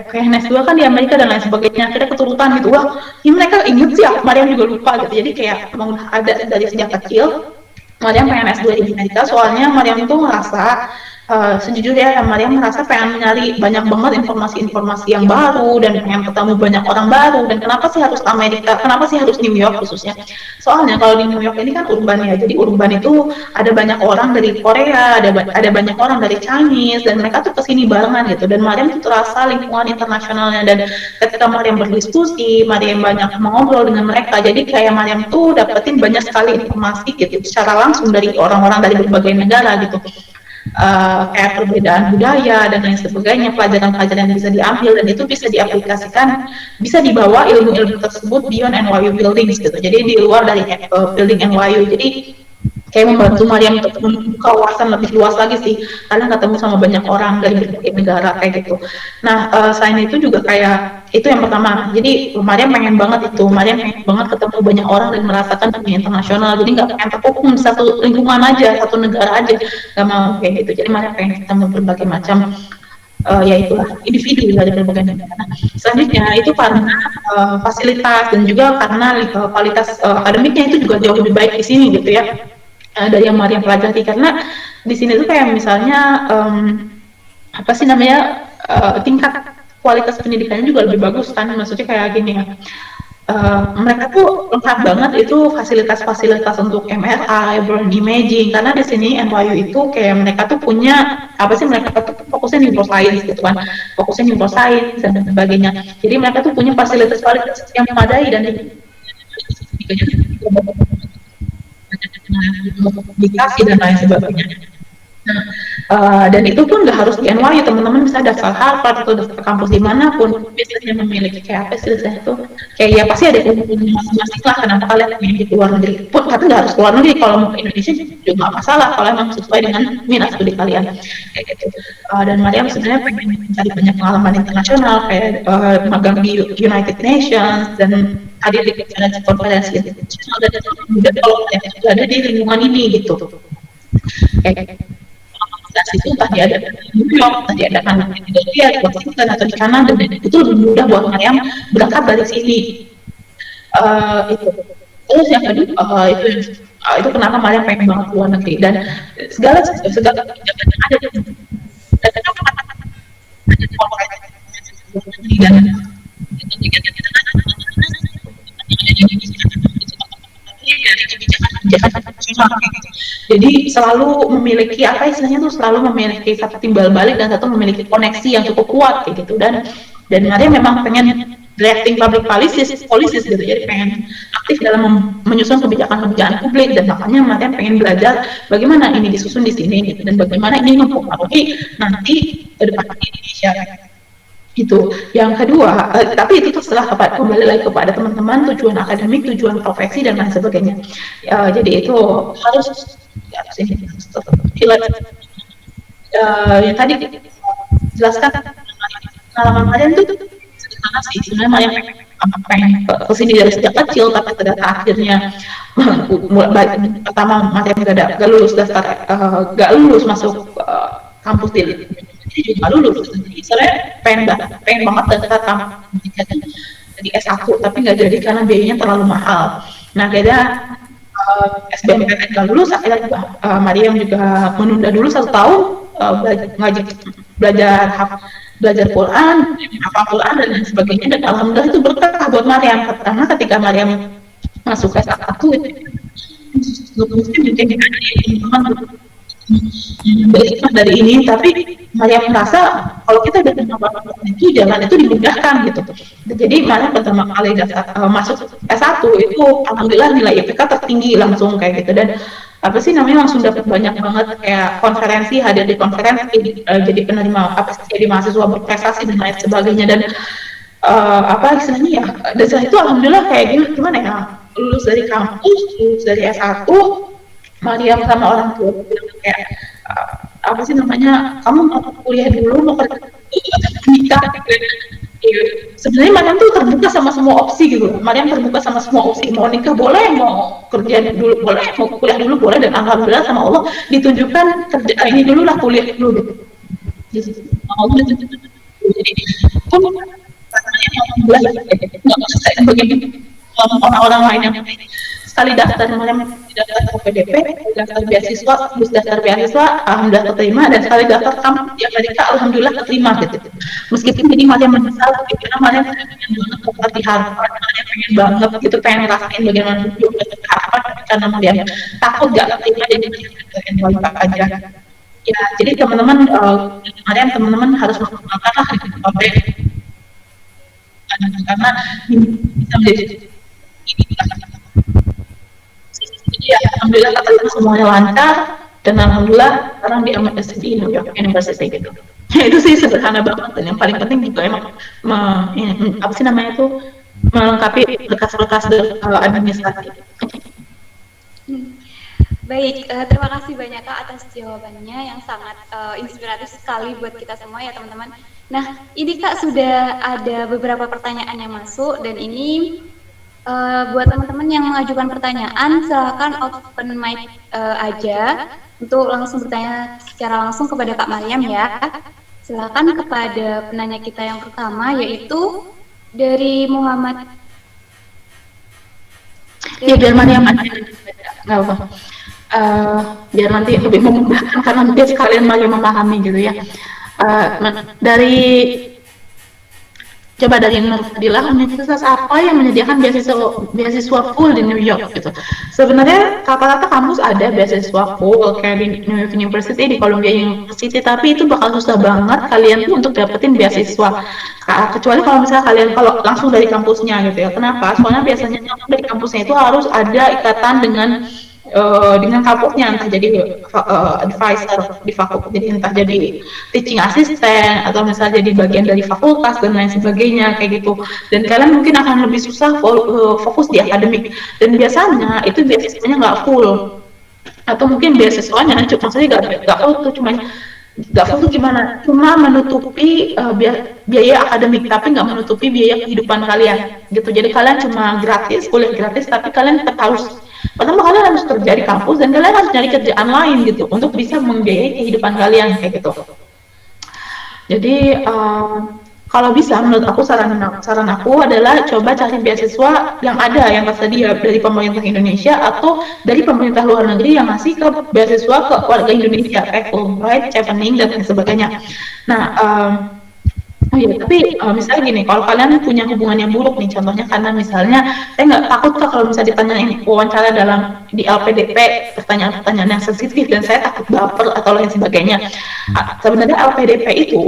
pengen S2 kan di Amerika dan lain sebagainya. Akhirnya keturutan gitu, wah ini mereka inget sih, Mariam juga lupa gitu. Jadi kayak emang udah ada dari sejak kecil Mariam pengen S2 di Amerika. Soalnya Mariam tuh ngerasa sejujurnya Mariam merasa pengen nyari banyak banget informasi-informasi yang baru dan pengen ketemu banyak orang baru. Dan kenapa sih harus Amerika, kenapa sih harus New York khususnya? Soalnya kalau di New York ini kan urban ya, jadi urban itu ada banyak orang dari Korea, ada banyak orang dari Chinese, dan mereka tuh kesini barengan gitu. Dan Mariam tuh terasa lingkungan internasionalnya, dan ketika Mariam berdiskusi, Mariam banyak mengobrol dengan mereka, jadi kayak Mariam tuh dapetin banyak sekali informasi gitu secara langsung dari orang-orang dari berbagai negara gitu. Kayak perbedaan budaya dan lain sebagainya, pelajaran-pelajaran yang bisa diambil, dan itu bisa diaplikasikan, bisa dibawa ilmu-ilmu tersebut beyond NYU buildings gitu. Jadi di luar dari building NYU. Jadi kayak membantu Mariam untuk membuka wawasan lebih luas lagi sih, kalian ketemu sama banyak orang dari berbagai negara kayak gitu. Nah, selain itu juga kayak itu yang pertama. Jadi Mariam pengen banget ketemu banyak orang dan merasakan dunia internasional. Jadi nggak pengen terkungkung di satu lingkungan aja, satu negara aja, nggak mau kayak gitu. Jadi Mariam pengen ketemu berbagai macam ya itulah individu dari berbagai negara. Selanjutnya itu karena fasilitas dan juga karena kualitas akademiknya itu juga jauh lebih baik di sini gitu ya, dari yang Mariam pelajari. Karena di sini tuh kayak misalnya tingkat kualitas pendidikannya juga lebih bagus kan, maksudnya kayak gini ya, mereka tuh lengkap banget itu fasilitas-fasilitas untuk MRI, brain imaging, karena di sini NYU itu kayak mereka tuh punya mereka tuh fokusnya neuroscience gitu kan, fokusnya neuroscience dan sebagainya. Jadi mereka tuh punya fasilitas-fasilitas yang memadai dan publikasi dan lain sebagainya. Dan itu pun nggak harus di NYU, teman-teman bisa daftar Harvard atau daftar kampus dimanapun biasanya memiliki kayak apa sih istilahnya itu, kayak ya pasti ada keuntungan masing-masing lah kenapa kalian pengen di luar negeri pun, tapi nggak harus luar negeri, kalau mau ke Indonesia juga nggak masalah kalau emang sesuai dengan minat studi kalian kayak gitu. Dan Mariam sebenarnya pengen mencari banyak pengalaman internasional kayak magang di United Nations dan hadir di konferensi internasional, dan juga kalau kalian sudah ada di lingkungan ini gitu kayak itu entah diadakan di New York, entah diadakan di Philadelphia, di Washington atau di Kanada, dan itu lebih mudah buat Mariam berangkat dari sini. Itu. Terus yang kedua itu kenapa Mariam pengen banget luar negeri, dan segala kebijakan yang ada di dan jadi selalu memiliki apa istilahnya tuh, selalu memiliki satu timbal balik dan satu memiliki koneksi yang cukup kuat kayak gitu. Dan Maria memang pengen directing public policies gitu, jadi pengen aktif dalam menyusun kebijakan publik, dan makanya Maria pengen belajar bagaimana ini disusun di sini gitu, dan bagaimana ini mempengaruhi nanti ke depan Indonesia. Itu yang kedua, tapi itu terserah kembali lagi kepada teman-teman, tujuan akademik, tujuan profesi dan lain sebagainya. Jadi itu harus yang tadi jelaskan pengalaman kalian tuh sederhana sih sebenarnya, yang pengen kesini dari sejak kecil, tapi ternyata akhirnya pertama Mariam gak lulus daftar, gak lulus masuk kampus di juga lulus, jadi saya pengen banget daftar kampus di S1 tapi nggak jadi karena biayanya terlalu mahal. Nah akhirnya SBMPTN nggak lulus, akhirnya Mariam juga menunda dulu 1 tahun belajar Quran, hafal Quran dan lain sebagainya, dan alhamdulillah itu berkah buat Mariam, karena ketika Mariam masuk S1 itu berhikmah dari ini, tapi Mariam merasa kalau kita udah itu jalan itu dimudahkan gitu. Jadi Mariam pertama kali masuk S1 itu alhamdulillah nilai IPK tertinggi langsung kayak gitu, dan apa sih namanya langsung dapat banyak banget kayak konferensi, hadir di konferensi, jadi penerima apa sih, jadi mahasiswa berprestasi dan lain sebagainya. Dan apa istilahnya ya, dan setelah itu alhamdulillah kayak gimana ya, lulus dari kampus, lulus dari S1, Mariam sama orang tua bilang kayak apa sih namanya, kamu mau kuliah dulu, mau kerja nikah gitu. Sebenarnya Mariam tuh terbuka sama semua opsi gitu. Mariam terbuka sama semua opsi, mau nikah boleh, mau kerja dulu boleh, mau kuliah dulu boleh, dan alhamdulillah sama Allah ditunjukkan kerja ini dulu lah, kuliah dulu gitu. Allah ditunjukkan. Jadi pun rasanya alhamdulillah nggak usah begini orang-orang lain yang sekali daftar Mariam daftar PDP, daftar beasiswa, terus daftar beasiswa, alhamdulillah keterima, dan sekali daftar kampus di Amerika, alhamdulillah keterima gitu. Meskipun jadi Mariam menyesal, karena Mariam pengen banget daftar di Harvard, Mariam pengen banget gitu, pengen ngerasain bagaimana juga di Harvard, karena Mariam takut gak keterima, jadi Mariam aja. Ya, jadi teman-teman, Mariam teman-teman harus mengembangkan lah gitu, karena bisa menjadi ya, alhamdulillah kata semuanya lancar, dan alhamdulillah sekarang di New York University gitu. Ya, itu sih sederhana banget, dan yang paling penting juga emang apa sih namanya itu, melengkapi berkas-berkas administrasi. Baik, terima kasih banyak Kak atas jawabannya yang sangat inspiratif sekali buat kita semua ya teman-teman. Nah, ini Kak sudah ada beberapa pertanyaan yang masuk, dan ini buat teman-teman yang mengajukan pertanyaan, silakan open mic aja untuk langsung bertanya secara langsung kepada Kak Mariam ya. Silakan kepada penanya kita yang pertama, yaitu dari Muhammad. Ya biar Mariam aja, nggak apa. Biar nanti lebih memudahkan karena dia sekalian Mariam memahami gitu ya. Coba dari Nur Fadilah, universitas apa yang menyediakan beasiswa full di New York gitu. Sebenarnya rata-rata kampus ada beasiswa full kayak di New York University, di Columbia University, tapi itu bakal susah banget kalian tuh untuk dapetin beasiswa. Kecuali kalau misalnya kalian kalau langsung dari kampusnya gitu ya. Kenapa? Soalnya biasanya dari kampusnya itu harus ada ikatan dengan dengan kampusnya, entah jadi advisor di fakultas, jadi entah jadi teaching assistant atau misalnya jadi bagian dari fakultas dan lain sebagainya kayak gitu. Dan kalian mungkin akan lebih susah fokus di akademik, dan biasanya itu beasiswanya nggak full, atau mungkin beasiswanya maksudnya nggak full tuh, nggak full tuh gimana, cuma menutupi biaya akademik tapi nggak menutupi biaya kehidupan kalian gitu. Jadi kalian cuma gratis, kuliah gratis, tapi kalian tetap harus, pertama kalian harus kerja di kampus dan kalian harus cari kerjaan lain gitu untuk bisa membiayai kehidupan kalian kayak gitu. Jadi kalau bisa, menurut aku saran aku adalah coba cari beasiswa yang ada, yang tersedia dari pemerintah Indonesia atau dari pemerintah luar negeri yang ngasih ke beasiswa ke warga Indonesia kayak Fulbright, Chevening dan lain sebagainya. Nah, oh iya, tapi misalnya gini, kalau kalian punya hubungan yang buruk nih, contohnya karena misalnya saya nggak takut kok kalau misalnya ditanyain wawancara di LPDP pertanyaan-pertanyaan yang sensitif dan saya takut baper atau lain sebagainya. Sebenarnya LPDP itu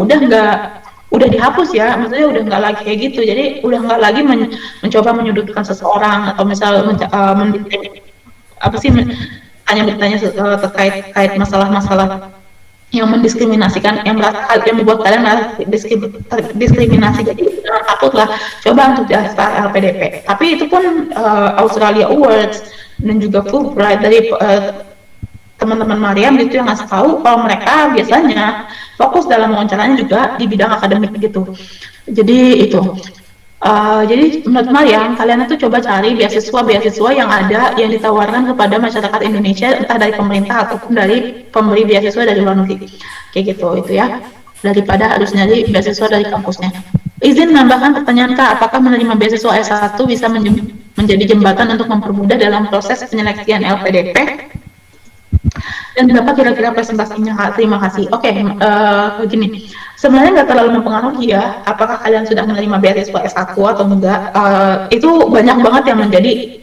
udah dihapus ya, maksudnya udah nggak lagi kayak gitu. Jadi udah nggak lagi mencoba menyudutkan seseorang atau misal apa sih hanya bertanya terkait masalah-masalah yang mendiskriminasikan, yang membuat kalian diskriminasi. Jadi jangan takut lah, coba untuk daftar LPDP. Tapi itu pun Australia Awards dan juga Fulbright dari teman-teman Mariam itu yang ngasih tahu kalau mereka biasanya fokus dalam wawancaranya juga di bidang akademik gitu. Jadi itu. Jadi menurut Mariam, kalian itu coba cari beasiswa yang ada yang ditawarkan kepada masyarakat Indonesia, entah dari pemerintah ataupun dari pemberi beasiswa dari luar negeri. Kayak gitu itu ya. Daripada harus nyari beasiswa dari kampusnya. Izin menambahkan pertanyaan Kak, apakah menerima beasiswa S1 bisa menjadi jembatan untuk mempermudah dalam proses penyeleksian LPDP? Dan berapa kira-kira presentasinya Kak? Terima kasih. Oke, begini. Sebenarnya nggak terlalu mempengaruhi ya, apakah kalian sudah menerima beasiswa S1 atau enggak. Itu banyak banget yang menjadi,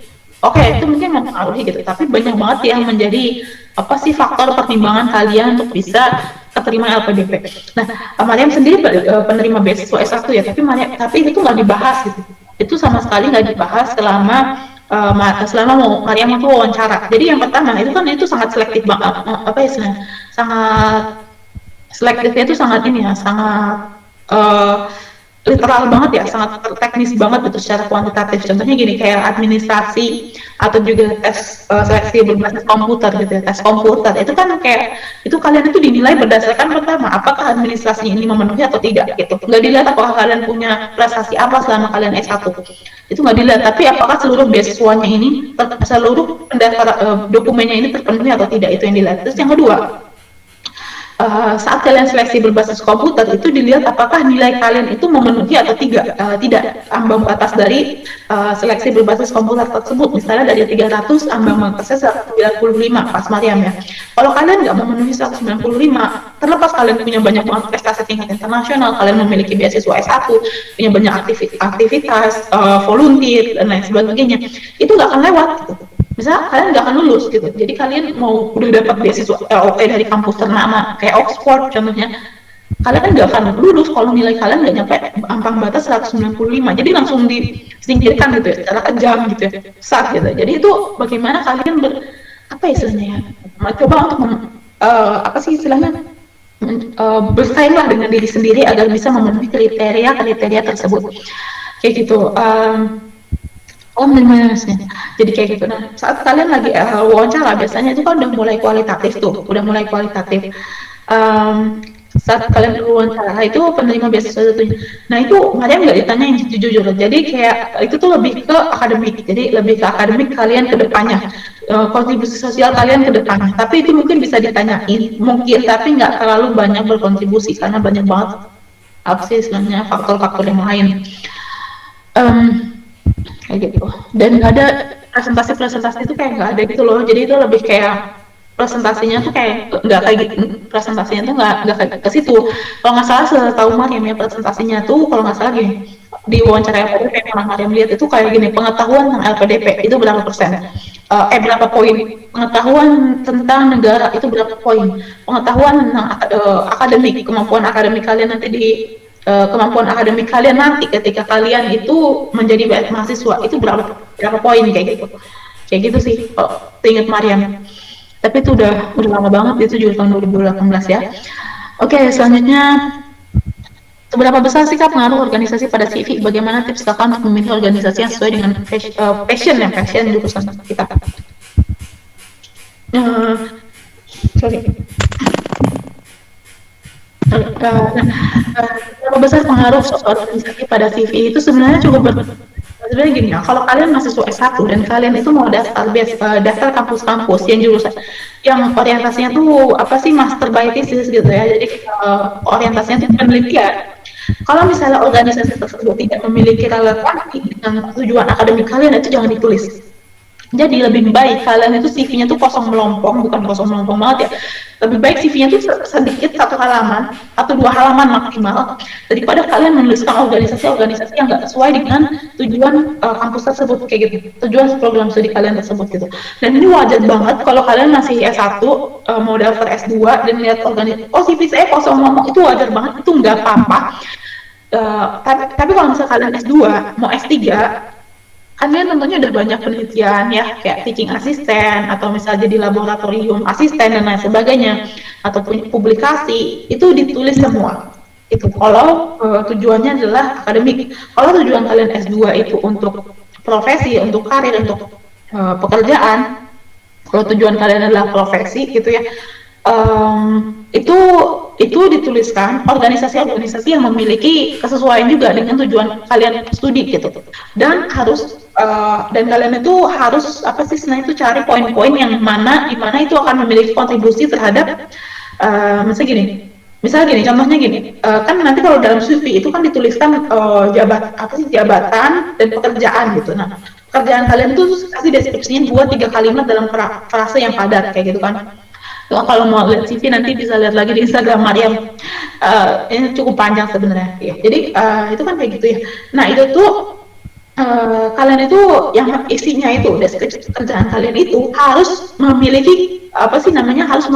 itu mungkin mempengaruhi gitu, tapi banyak banget yang menjadi apa sih faktor pertimbangan kalian untuk bisa keterima LPDP. Nah, Mariam sendiri penerima beasiswa S1 ya, tapi itu nggak dibahas gitu. Itu sama sekali nggak dibahas selama mau Mariam itu wawancara. Jadi yang pertama itu sangat selektif banget, sangat selektifnya itu sangat literal banget ya, sangat teknis banget gitu secara kuantitatif. Contohnya gini, kayak administrasi atau juga tes seleksi berbasis komputer gitu ya, tes komputer itu kan kayak itu kalian itu dinilai berdasarkan pertama apakah administrasi ini memenuhi atau tidak gitu. Nggak dilihat apakah kalian punya prestasi apa selama kalian S1, itu nggak dilihat, tapi apakah seluruh beasiswanya ini, seluruh dokumennya ini terpenuhi atau tidak, itu yang dilihat. Terus yang kedua, saat kalian seleksi berbasis komputer itu dilihat apakah nilai kalian itu memenuhi atau tidak ambang batas dari seleksi berbasis komputer tersebut. Misalnya dari 300 ambang batasnya 195 pas Mariam ya. Kalau kalian nggak memenuhi 195, terlepas kalian punya banyak banget prestasi tingkat internasional, kalian memiliki beasiswa S1, punya banyak aktivitas volunteer dan lain sebagainya, itu nggak akan lewat gitu. Misalnya kalian nggak akan lulus gitu, jadi kalian mau udah dapat beasiswa LOE dari kampus ternama kayak Oxford contohnya, kalian nggak akan lulus kalau nilai kalian nggak nyampe ambang batas 195, jadi langsung disingkirkan gitu ya, secara kejam gitu ya, saat gitu. Jadi itu bagaimana kalian coba untuk bersainglah dengan diri sendiri agar bisa memenuhi kriteria tersebut kayak gitu. Jadi kayak gitu. Nah, saat kalian lagi wawancara biasanya itu kan udah mulai kualitatif. Saat kalian wawancara itu penerima beasiswa itu. Nah itu Mariam nggak ditanyain jujur. Jadi kayak itu tuh lebih ke akademik. Jadi lebih ke akademik kalian ke depannya, kontribusi sosial kalian ke depannya. Tapi itu mungkin bisa ditanyain, tapi nggak terlalu banyak berkontribusi karena banyak banget istilahnya faktor-faktor yang lain. Kayak gitu. Dan nggak ada presentasi itu kayak nggak ada gitu loh. Jadi itu lebih kayak presentasinya tuh kayak nggak kayak gitu, presentasinya tuh nggak kayak ke situ. Kalau nggak salah setahu Mariam ya, presentasinya tuh kalau nggak salah gini, di wawancara LPDP yang pernah Mariam lihat itu kayak gini, pengetahuan tentang LPDP itu berapa persen, berapa poin, pengetahuan tentang negara itu berapa poin, pengetahuan tentang akademik, kemampuan akademik kalian nanti kemampuan akademik kalian nanti ketika kalian itu menjadi mahasiswa itu berapa poin kayak gitu. kayak gitu sih kalau ingat Mariam. Tapi itu udah lama banget, itu juga tahun 2018 ya. Oke, selanjutnya, seberapa besar sih Kak pengaruh organisasi pada CV? Bagaimana tips Kakak untuk memilih organisasi yang sesuai dengan passion jurusan kita? Uh, sorry. Berapa besar pengaruh organisasi pada CV itu sebenarnya cukup sebenarnya gini ya, kalau kalian mahasiswa S1 dan kalian itu mau daftar kampus-kampus yang jurusan yang orientasinya tuh apa sih master by thesis gitu ya, jadi orientasinya itu penelitian. Kalau misalnya organisasi tersebut tidak memiliki relevansi dengan tujuan akademik kalian, itu jangan ditulis. Jadi lebih baik kalian itu CV-nya tuh kosong melompong, bukan kosong melompong banget ya. Lebih baik CV-nya tuh sedikit 1 halaman atau 2 halaman maksimal daripada kalian menuliskan organisasi-organisasi yang nggak sesuai dengan tujuan kampus tersebut kayak gitu, tujuan program studi kalian tersebut gitu. Dan ini wajar banget kalau kalian masih S1 mau daftar S2 dan lihat organisasi, oh CV saya kosong melompong, itu wajar banget, itu nggak apa-apa. Tapi kalau misalnya kalian S2 mau S3, kalian tentunya udah banyak penelitian ya, kayak teaching assistant atau misalnya jadi laboratorium asisten dan lain sebagainya, atau publikasi, itu ditulis semua. Itu kalau tujuannya adalah akademik. Kalau tujuan kalian S2 itu untuk profesi, untuk karir, untuk pekerjaan, kalau tujuan kalian adalah profesi gitu ya, itu dituliskan organisasi-organisasi yang memiliki kesesuaian juga dengan tujuan kalian studi gitu, dan kalian itu harus apa sih sebenarnya itu cari poin-poin yang di mana itu akan memiliki kontribusi terhadap misalnya gini contohnya gini, kan nanti kalau dalam CV itu kan dituliskan jabatan dan pekerjaan gitu. Nah, pekerjaan kalian itu kasih deskripsinya 2-3 kalimat dalam frase yang padat kayak gitu kan. Kalau mau lihat CV nanti bisa lihat lagi di Instagram Mariam, ini cukup panjang sebenarnya ya. Jadi itu kan kayak gitu ya. Nah itu tuh kalian itu yang isinya itu deskripsi pekerjaan kalian itu harus memiliki apa sih namanya, harus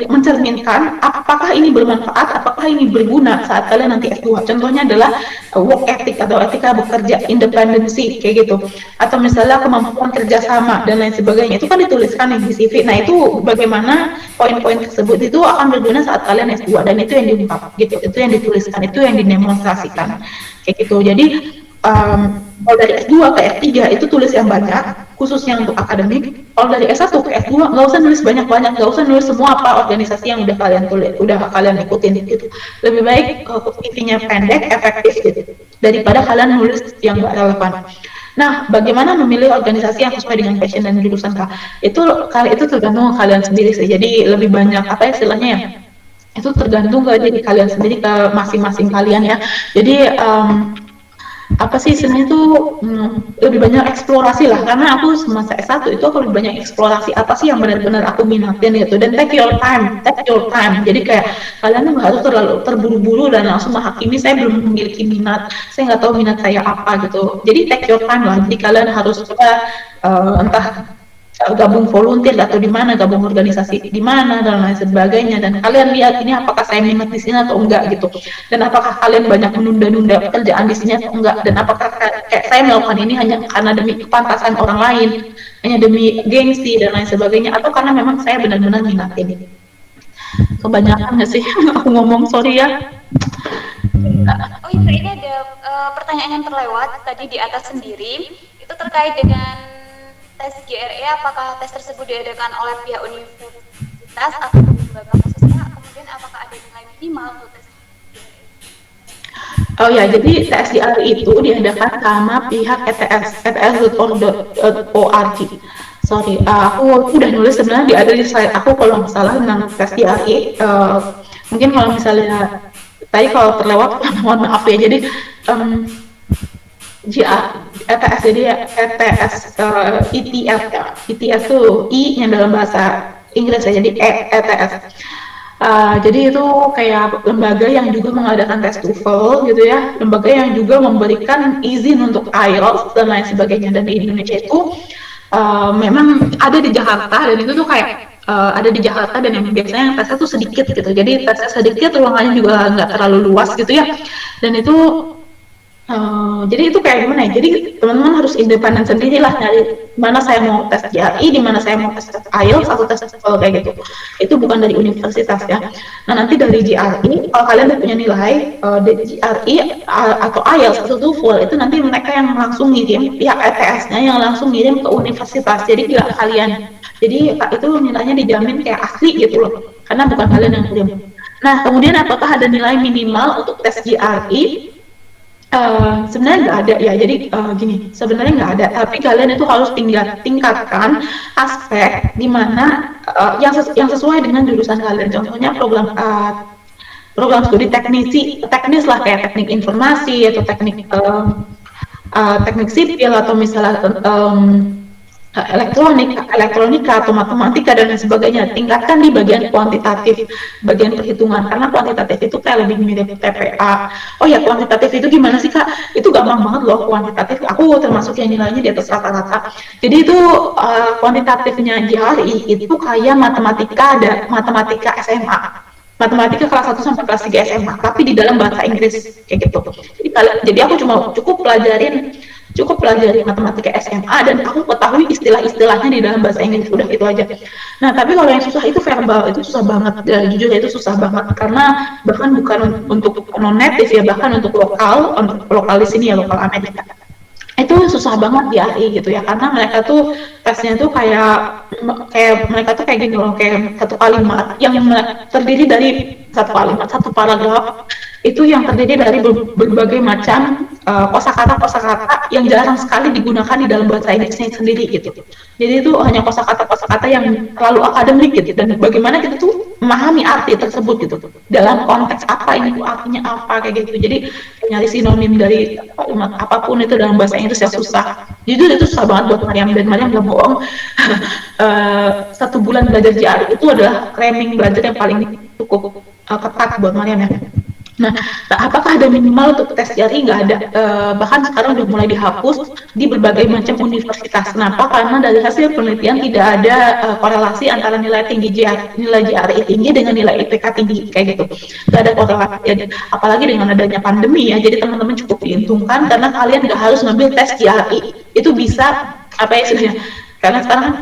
mencerminkan apakah ini bermanfaat, apakah ini berguna saat kalian nanti S2. Contohnya adalah work ethic atau etika bekerja, independensi kayak gitu, atau misalnya kemampuan kerjasama dan lain sebagainya, itu kan dituliskan di CV. Nah itu bagaimana poin-poin tersebut itu akan berguna saat kalian S2, dan itu yang diungkap gitu, itu yang dituliskan, itu yang didemonstrasikan kayak gitu. Jadi kalau dari S2 ke S3 itu tulis yang banyak, khususnya untuk akademik. Kalau dari S1 ke S2 nggak usah nulis banyak-banyak, nggak usah nulis semua apa organisasi yang udah kalian tulis, udah kalian ikutin gitu. Lebih baik CV-nya pendek, efektif gitu, daripada kalian nulis yang nggak relevan. Nah, bagaimana memilih organisasi yang sesuai dengan passion dan jurusan Kak? Itu tergantung kalian sendiri sih. Jadi lebih banyak apa istilahnya ya? Itu tergantung ke diri kalian sendiri, ke masing-masing kalian ya. Jadi apa sih sebenarnya itu lebih banyak eksplorasi lah, karena aku semasa S1 itu aku lebih banyak eksplorasi apa sih yang benar-benar aku minatin gitu, dan take your time. Jadi kayak kalian tuh harus terlalu terburu-buru dan langsung menghakimi saya belum memiliki minat, saya nggak tahu minat saya apa gitu. Jadi take your time lah, jadi kalian harus coba entah gabung volunteer atau di mana, gabung organisasi di mana dan lain sebagainya, dan kalian lihat ini apakah saya minat di sini atau enggak gitu, dan apakah kalian banyak menunda-nunda pekerjaan di sini atau enggak, dan apakah kayak saya melakukan ini hanya karena demi kepantasan orang lain, hanya demi gengsi dan lain sebagainya, atau karena memang saya benar-benar minat ini. Kebanyakan nggak sih aku ngomong, sorry ya. Oh iya, ini ada pertanyaan yang terlewat tadi di atas sendiri, itu terkait dengan tes GRE, apakah tes tersebut diadakan oleh pihak universitas atau lembaga khususnya, kemudian apakah ada nilai minimal untuk tes GRE? Oh ya, jadi tes GRE itu diadakan sama pihak ets.org. Sorry, aku udah nulis sebenarnya, ada di slide aku kalau nggak salah tentang tes GRE. Mungkin kalau misalnya tadi kalau terlewat, mohon maaf ya. Jadi ETS, jadi ETS ETF ya. ETF tuh I yang dalam bahasa Inggris ya, jadi ETS. Jadi itu kayak lembaga yang juga mengadakan tes TOEFL gitu ya, lembaga yang juga memberikan izin untuk IELTS dan lain sebagainya. Dan di Indonesia itu memang ada di Jakarta, dan itu tuh kayak ada di Jakarta, dan yang biasanya tesnya tuh sedikit gitu. Jadi tesnya sedikit, ruangannya juga nggak terlalu luas gitu ya. Dan itu Jadi itu kayak gimana ya? Jadi teman-teman harus independen sendiri lah dari mana saya mau tes GRE, di mana saya mau tes IELTS atau tes TOEFL kayak gitu. Itu bukan dari universitas ya. Nah nanti dari GRE, kalau kalian udah punya nilai dari GRE atau IELTS atau TOEFL itu nanti mereka yang langsung ngirim pihak ETS-nya yang langsung ngirim ke universitas. Jadi nggak kalian. Jadi itu nilainya dijamin kayak asli gitu loh, karena bukan kalian yang kirim. Nah kemudian apakah ada nilai minimal untuk tes GRE? Sebenarnya nggak ada ya, jadi gini, sebenarnya nggak ada, tapi kalian itu harus tingkatkan aspek di mana yang sesuai dengan jurusan kalian. Contohnya program studi teknis lah, kayak teknik informasi atau teknik sipil atau misalnya elektronika atau matematika dan lain sebagainya. Tingkatkan di bagian kuantitatif, bagian perhitungan, karena kuantitatif itu kayak lebih mirip TPA. Oh ya, kuantitatif itu gimana sih Kak? Itu gampang banget loh kuantitatif. Aku termasuk yang nilainya di atas rata-rata. Jadi itu kuantitatifnya GRE itu kayak matematika SMA. Matematika kelas 1 sampai kelas 3 SMA, tapi di dalam bahasa Inggris kayak gitu. Jadi aku cukup pelajari matematika SMA dan aku ketahui istilah-istilahnya di dalam bahasa Inggris, udah itu aja. Nah tapi kalau yang susah itu verbal, itu susah banget ya, jujur itu susah banget, karena bahkan bukan untuk non native ya, bahkan untuk lokal di sini ya, lokal Amerika itu susah banget di AI gitu ya, karena mereka tuh tesnya tuh kayak mereka tuh kayak gini loh, kayak satu kalimat yang terdiri dari satu kalimat, satu paragraf itu yang terdiri dari berbagai macam kosakata yang jarang sekali digunakan di dalam bahasa Inggrisnya sendiri gitu. Jadi itu hanya kosakata yang terlalu akademik gitu, dan bagaimana kita tuh memahami arti tersebut gitu dalam konteks apa ini tuh artinya apa kayak gitu. Jadi nyari sinonim dari kalimat apapun itu dalam bahasa Inggris yang susah. Jujur itu susah banget buat Mariam, dan Mariam gak bohong. 1 bulan belajar GRE itu adalah framing belajar yang paling cukup ketat buat Mariam ya. Nah, apakah ada minimal untuk tes GRE? Nggak ada. Bahkan sekarang udah mulai dihapus di berbagai macam universitas. Kenapa? Karena dari hasil penelitian tidak ada korelasi antara nilai GRE tinggi dengan nilai IPK tinggi kayak gitu. Nggak ada korelasi. Jadi, apalagi dengan adanya pandemi ya. Jadi teman-teman cukup diuntungkan karena kalian nggak harus ngambil tes GRE. Itu bisa apa ya istilahnya? Karena sekarang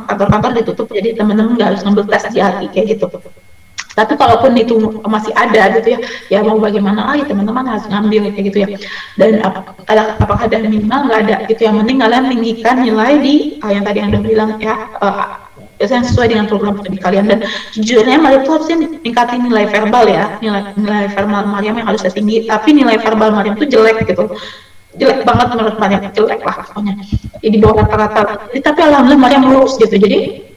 kantor-kantor ditutup, jadi teman-teman nggak harus ngambil tes GRE kayak gitu. Tapi kalaupun itu masih ada gitu ya mau bagaimana, ya teman-teman harus ngambil kayak gitu ya. Dan apakah ada minimal? Nggak ada gitu. Yang penting kalian tinggikan nilai di yang tadi Anda bilang ya, yang sesuai dengan program studi kalian. Dan jujurnya Mariam tuh harusnya tingkatin nilai verbal ya, nilai verbal Mariam yang harusnya tinggi, tapi nilai verbal Mariam tuh jelek gitu, jelek banget menurut Mariam, jelek lah pokoknya, di bawah rata-rata. Tapi alhamdulillah Mariam lulus gitu. Jadi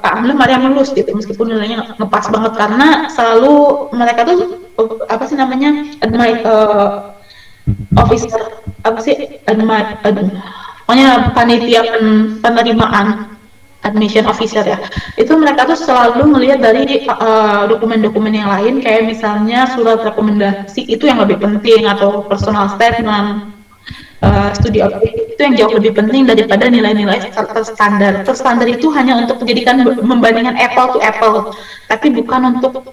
alhamdulillah Mariam lulus gitu, meskipun nilainya ngepas banget, karena selalu mereka tuh apa sih namanya, officer, apa sih, pokoknya panitia penerimaan, admission officer ya, itu mereka tuh selalu melihat dari dokumen-dokumen yang lain, kayak misalnya surat rekomendasi itu yang lebih penting, atau personal statement, studi objektif itu yang jauh lebih penting daripada nilai-nilai terstandar. Terstandar itu hanya untuk menjadikan membandingkan apple to apple, tapi bukan untuk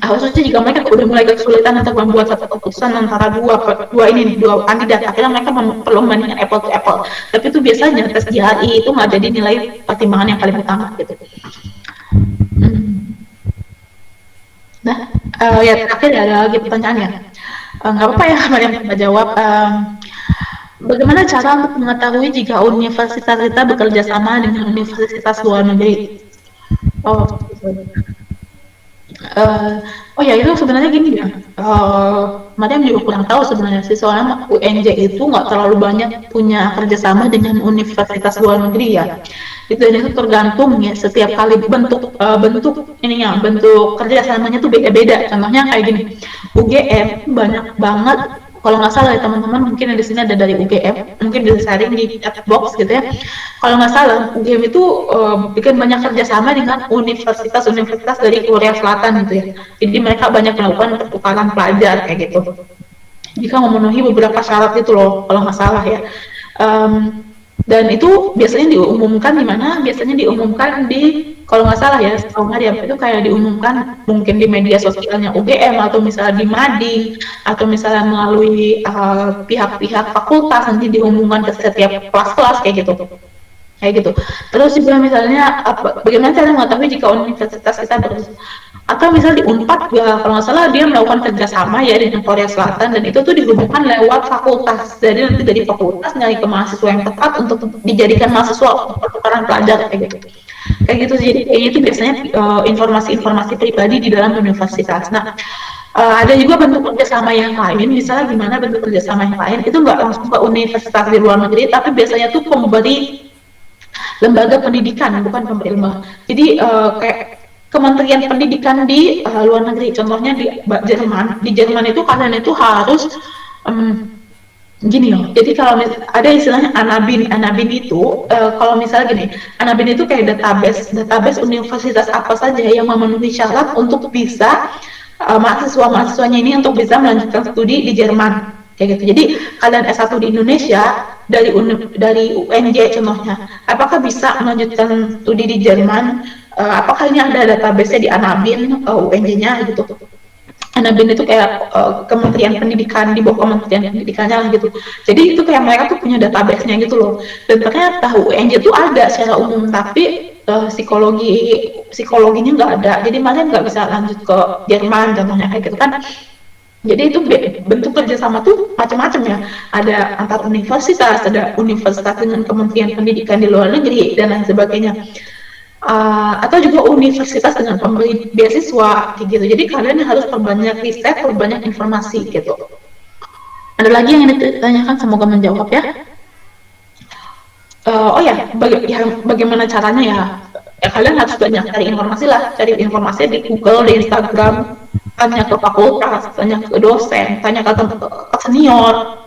khususnya jika mereka udah mulai kesulitan untuk membuat satu keputusan antara dua kandidat, akhirnya mereka perlu membandingkan apple to apple. Tapi itu biasanya tes GRE itu nggak jadi nilai pertimbangan yang paling utama gitu. Nah, ya terakhir ada lagi pertanyaannya. Nggak apa-apa ya, Mariam kita jawab. Bagaimana cara untuk mengetahui jika universitas kita bekerja sama dengan universitas luar negeri? Oh ya, itu sebenarnya gini ya. Mariam juga kurang tahu sebenarnya sih, soalnya UNJ itu nggak terlalu banyak punya kerjasama dengan universitas luar negeri ya. Itu tergantung ya, setiap kali bentuk kerjasamanya tuh beda-beda. Contohnya kayak gini, UGM banyak banget. Kalau nggak salah ya teman-teman, mungkin di sini ada dari UGM, mungkin bisa sharing di chat box gitu ya. Kalau nggak salah, UGM itu bikin banyak kerjasama dengan universitas-universitas dari Korea Selatan gitu ya. Jadi mereka banyak melakukan pertukaran pelajar kayak gitu. Jika memenuhi beberapa syarat itu loh, kalau nggak salah ya. Dan itu biasanya diumumkan di mana? Biasanya diumumkan di, kalau nggak salah ya, setahu Mariam itu kayak diumumkan mungkin di media sosialnya UGM atau misalnya di Mading atau misalnya melalui pihak-pihak fakultas nanti diumumkan ke setiap kelas-kelas kayak gitu. Terus juga misalnya bagaimana cara mengetahui jika universitas kita atau misalnya di Unpad ya, kalau nggak salah dia melakukan kerjasama ya dengan Korea Selatan dan itu tuh dihubungkan lewat fakultas. Jadi nanti dari fakultas nyari ke mahasiswa yang tepat untuk dijadikan mahasiswa pertukaran pelajar kayak gitu. Kayak gitu, jadi kayak itu biasanya informasi-informasi pribadi di dalam universitas. Nah, ada juga bentuk kerjasama yang lain, misalnya gimana bentuk kerjasama yang lain itu nggak langsung ke universitas di luar negeri, tapi biasanya tuh pemberi lembaga pendidikan, bukan pemberi lembaga. Jadi kayak Kementerian Pendidikan di luar negeri, contohnya di Jerman. Di Jerman itu kalian itu harus gini loh. Jadi kalau ada istilahnya Anabin itu kalau misalnya gini, Anabin itu kayak database universitas apa saja yang memenuhi syarat untuk bisa mahasiswa-mahasiswanya ini untuk bisa melanjutkan studi di Jerman kayak gitu. Jadi kalian S1 di Indonesia dari UNJ contohnya, apakah bisa melanjutkan studi di Jerman? Apakah ini ada database-nya di Anabin UNJ-nya gitu. Anabin itu kayak Kementerian Pendidikan, di bawah Kementerian Pendidikannya gitu. Jadi itu kayak mereka tuh punya database-nya gitu loh. Dan ternyata UNJ itu ada secara umum, tapi psikologinya nggak ada. Jadi kalian nggak bisa lanjut ke Jerman contohnya kayak gitu kan. Jadi itu bentuk kerjasama tuh macam-macam ya. Ada antar universitas, ada universitas dengan Kementerian Pendidikan di luar negeri dan lain sebagainya. Atau juga universitas dengan pemberi beasiswa gitu. Jadi kalian harus perbanyak riset, perbanyak informasi gitu. Ada lagi yang ditanyakan, semoga menjawab ya. Oh ya, bagaimana caranya ya? Kalian harus banyak cari informasi lah, cari informasi di Google, di Instagram, tanya ke fakultas, tanya ke dosen, tanya ke senior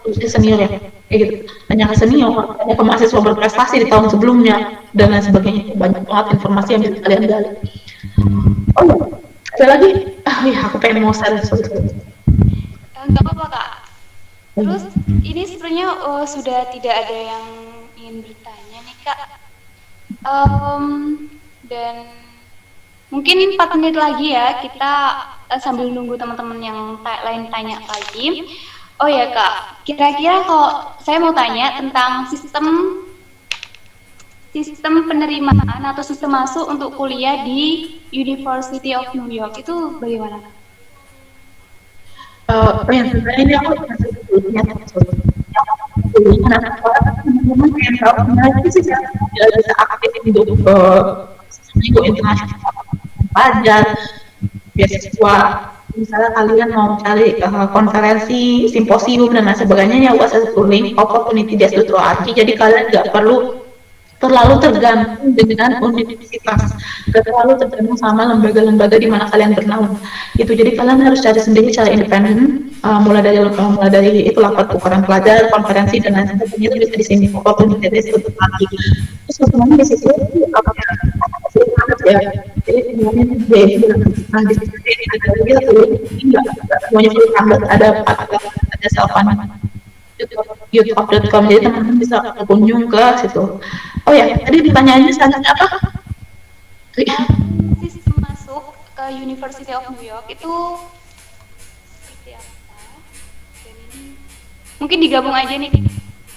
ya, kayak gitu. Tanya ke senior, tanya ke mahasiswa berprestasi di tahun sebelumnya dan lain sebagainya. Banyak banget informasi yang bisa kalian gali. Oh ya, ada lagi? Aku pengen mau share sesuatu. Nggak apa-apa Kak. Terus ini sebenarnya sudah tidak ada yang ingin bertanya nih Kak. Dan mungkin 4 menit lagi ya kita sambil nunggu teman-teman yang lain tanya lagi. Oh ya Kak, kira-kira kalau saya mau tanya tentang sistem penerimaan atau sistem masuk untuk kuliah di University of New York itu bagaimana? Yang sebenarnya ini aku pengen tahu gimana sih bisa aktif untuk minggu internasional pelajar beasiswa, misalnya kalian mau cari konferensi, simposium dan lain sebagainya, ya USS link opportunity.org. Jadi kalian nggak perlu terlalu tergantung dengan universitas, nggak terlalu tergantung sama lembaga-lembaga di mana kalian bernaung. Itu jadi kalian harus cari sendiri cara independen, mulai dari itulah pertukaran pelajar, konferensi dan lain sebagainya itu bisa di sini opportunity.org. Terus sebenarnya di situ apa ya? Jadi sebenarnya di situ ada semuanya ada self-funded youtube.com, jadi teman-teman bisa berkunjung ke situ. Oh ya, tadi ditanyaannya selanjutnya apa? Sistem masuk ke University of New York itu seperti apa? Dan ini mungkin digabung aja nih.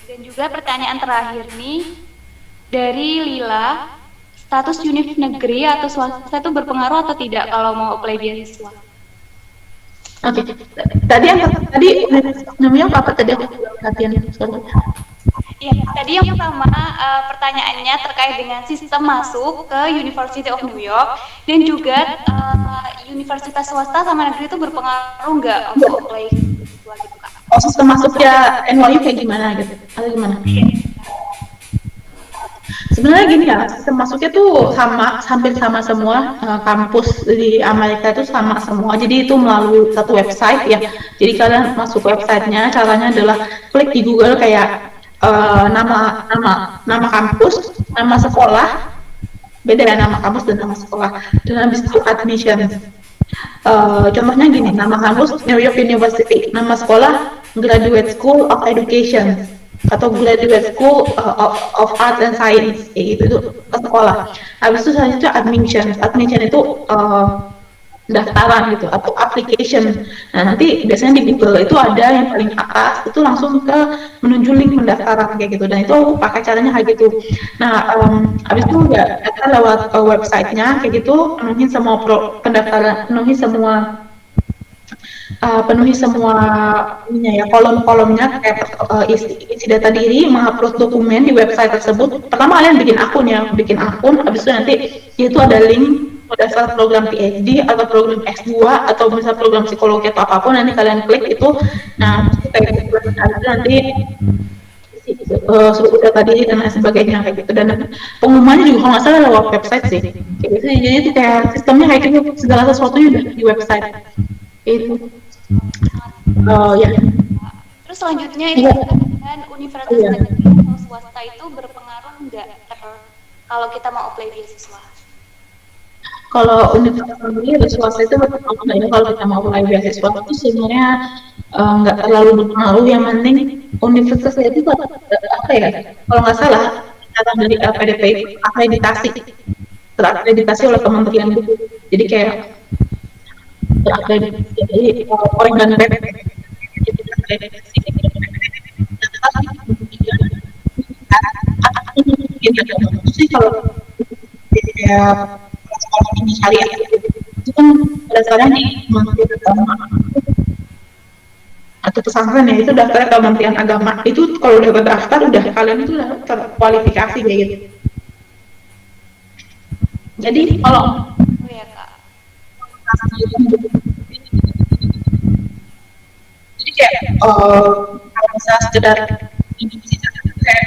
Dan juga pertanyaan terakhir nih dari Lila, status univ negeri atau swasta itu berpengaruh atau tidak kalau mau apply beasiswa? Oke, tadi namanya apa tadi aku perhatian soalnya. Iya, tadi yang pertama pertanyaannya terkait dengan sistem masuk ke University of New York dan juga universitas swasta sama negeri itu berpengaruh nggak untuk apply beasiswa gitu Kak? Oh, sistem masuknya NYU kayak gimana gitu? Atau gimana? Sebenarnya gini ya, sistem masuknya tuh hampir sama semua, kampus di Amerika itu sama semua. Jadi itu melalui satu website ya. Jadi kalian masuk websitenya, caranya adalah klik di Google kayak nama kampus, nama sekolah, beda ya nama kampus dan nama sekolah. Dan habis itu admission. Contohnya gini, nama kampus New York University, nama sekolah Graduate School of Education. atau graduate school of art and science kayak gitu itu ke sekolah. Habis itu selanjutnya admission. Admission itu daftaran gitu atau application. Nah, nanti biasanya di Google itu ada yang paling atas itu langsung ke menuju link pendaftaran kayak gitu. Dan itu aku pakai caranya kayak gitu. Nah, habis itu udah daftar lewat websitenya kayak gitu, penuhi semua pendaftaran, penuhi semua ininya ya, kolom-kolomnya kayak isi data diri, mengupload dokumen di website tersebut. Pertama kalian bikin akun, habis itu nanti itu ada link daftar program PhD atau program S2 atau misalnya program psikologi atau apapun, nanti kalian klik itu. Nah, kayak gitu nanti suruh data diri dan lain sebagainya kayak gitu. Dan pengumumannya juga kalau nggak salah lewat website sih kayak gitu. Jadi itu kayak sistemnya kayak gitu, segala sesuatunya udah di website itu. Ya. Terus selanjutnya itu dengan universitas negeri atau swasta itu berpengaruh nggak kalau kita mau apply beasiswa? Kalau universitas negeri atau swasta itu berpengaruh nggak ya kalau kita mau apply beasiswa itu sebenarnya nggak terlalu berpengaruh. Yang penting universitasnya itu apa ya? Kalau nggak salah catatan dari PDP terakreditasi oleh kementerian gitu. Jadi kayak terakreditasi jadi orang dan PDP sih kalau ya sekolah ini syariah itu kan berdasarkan di Kementerian Agama atau pesantren ya, itu daftar ke Kementerian Agama. Itu kalau udah terdaftar udah kalian itu udah terkualifikasi kayak gitu. Jadi kalau jadi kayak kalau misalnya sekedar universitas kayak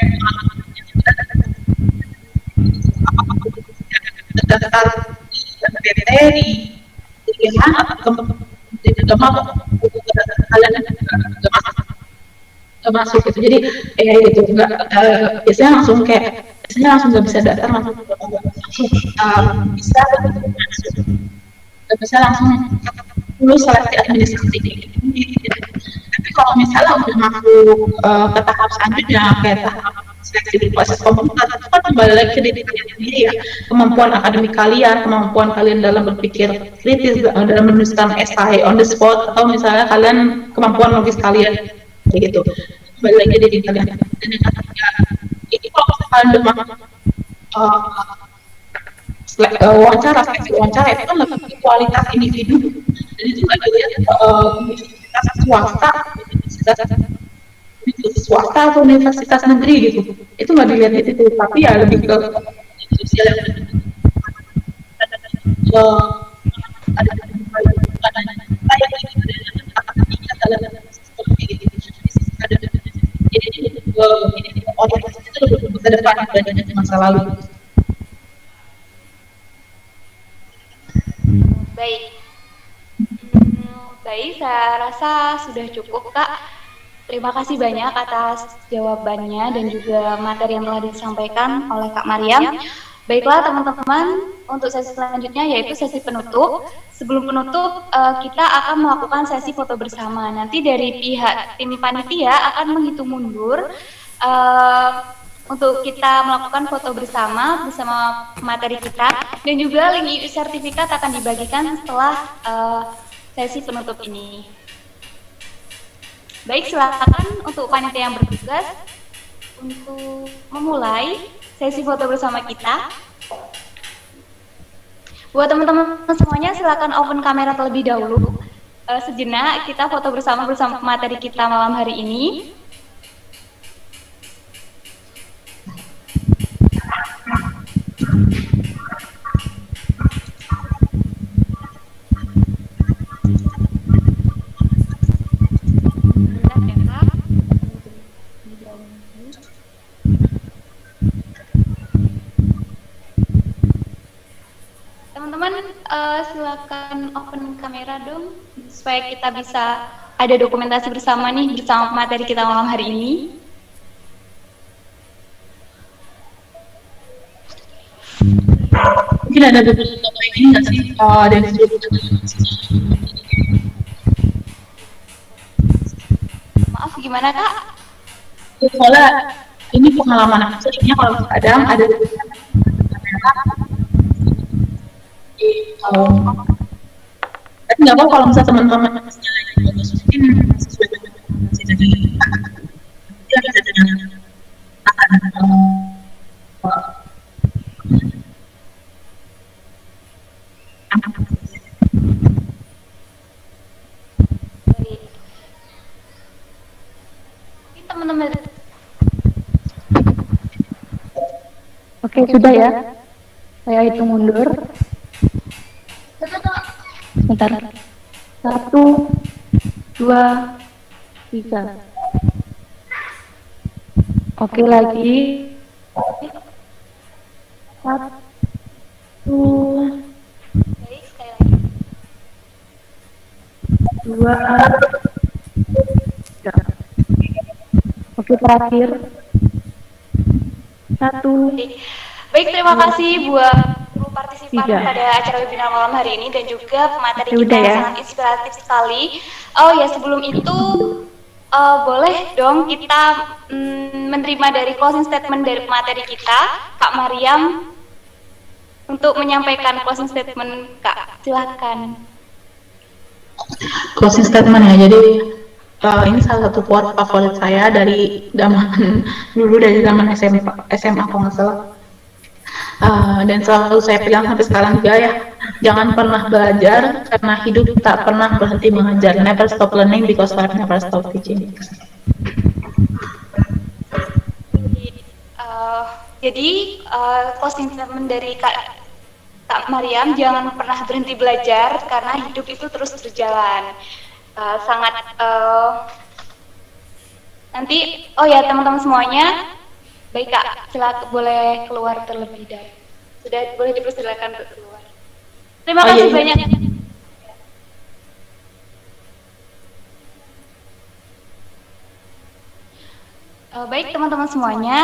terdaftar di PT di IGH atau di agama kalian nggak masuk gitu. Jadi gitu nggak biasanya langsung nggak bisa daftar langsung bisa nggak bisa langsung lulus seleksi administrasi gitu. Tapi kalau misalnya udah masuk ke tahap selanjutnya kayak tahap seleksi di proses komputer, itu kan kembali lagi ke diri kalian sendiri ya, kemampuan akademik kalian, kemampuan kalian dalam berpikir kritis, dalam menuliskan esai on the spot, atau misalnya kalian kemampuan logis kalian kayak gitu. Kembali lagi ke diri kalian. Dan yang ketiga, itu kalau kalian udah masuk seleksi wawancara itu kan lebih kualitas individu. Dan itu nggak dilihat universitas swasta, swasta atau universitas negeri gitu, itu nggak dilihat di situ, tapi ya lebih ke sosial yang ada jadi orientasi itu lebih ke depan dibandingkan di masa lalu. Baik, saya rasa sudah cukup, Kak. Terima kasih banyak atas jawabannya dan juga materi yang telah disampaikan oleh Kak Mariam. Baiklah teman-teman, untuk sesi selanjutnya yaitu sesi penutup. Sebelum penutup, kita akan melakukan sesi foto bersama. Nanti dari pihak tim panitia akan menghitung mundur untuk kita melakukan foto bersama materi kita, dan juga link sertifikat akan dibagikan setelah sesi penutup ini. Baik, silakan untuk panitia yang bertugas untuk memulai sesi foto bersama kita. Buat teman-teman semuanya, silakan open kamera terlebih dahulu. Sejenak kita foto bersama materi kita malam hari ini. Teman-teman, silakan open kamera dong, supaya kita bisa ada dokumentasi bersama nih, bersama materi kita malam hari ini. Mungkin ada beberapa foto ini nggak sih? Ada yang Maaf, gimana Kak? Soalnya ini pengalaman aku seringnya kalau kadang ada kalau tapi nggak apa kalau misalnya teman-teman mungkin sesuai dengan jadi dia bisa dengan Baik. Mungkin teman-teman. Oke, sudah ya. Saya hitung mundur. Sebentar. 1, 2, 3. Oke, lagi. 1, Baik, sekali lagi. 2, 3. Oke, terakhir. 1, Baik. Baik, terima kasih buat seluruh partisipan 3. pada acara webinar malam hari ini dan juga pemateri Oke, kita udah yang ya. sangat inspiratif sekali. Oh ya, sebelum itu boleh dong kita menerima dari closing statement dari pemateri kita, Kak Mariam, untuk menyampaikan closing statement, Kak. Silakan. closing statement ya. Jadi ini salah satu quote favorit saya dari zaman dulu, dari zaman SMA kalau nggak salah. Dan selalu saya pegang sampai sekarang juga ya, jangan pernah belajar karena hidup tak pernah berhenti mengajar. Never stop learning because life never stop teaching. Jadi closing statement dari Kak Mariam, jangan pernah berhenti belajar karena hidup itu terus berjalan. Nanti, oh ya teman-teman semuanya, baik Kak, silakan boleh keluar terlebih dahulu. Sudah boleh dipersilakan untuk keluar. Terima kasih banyak. Baik teman-teman semuanya,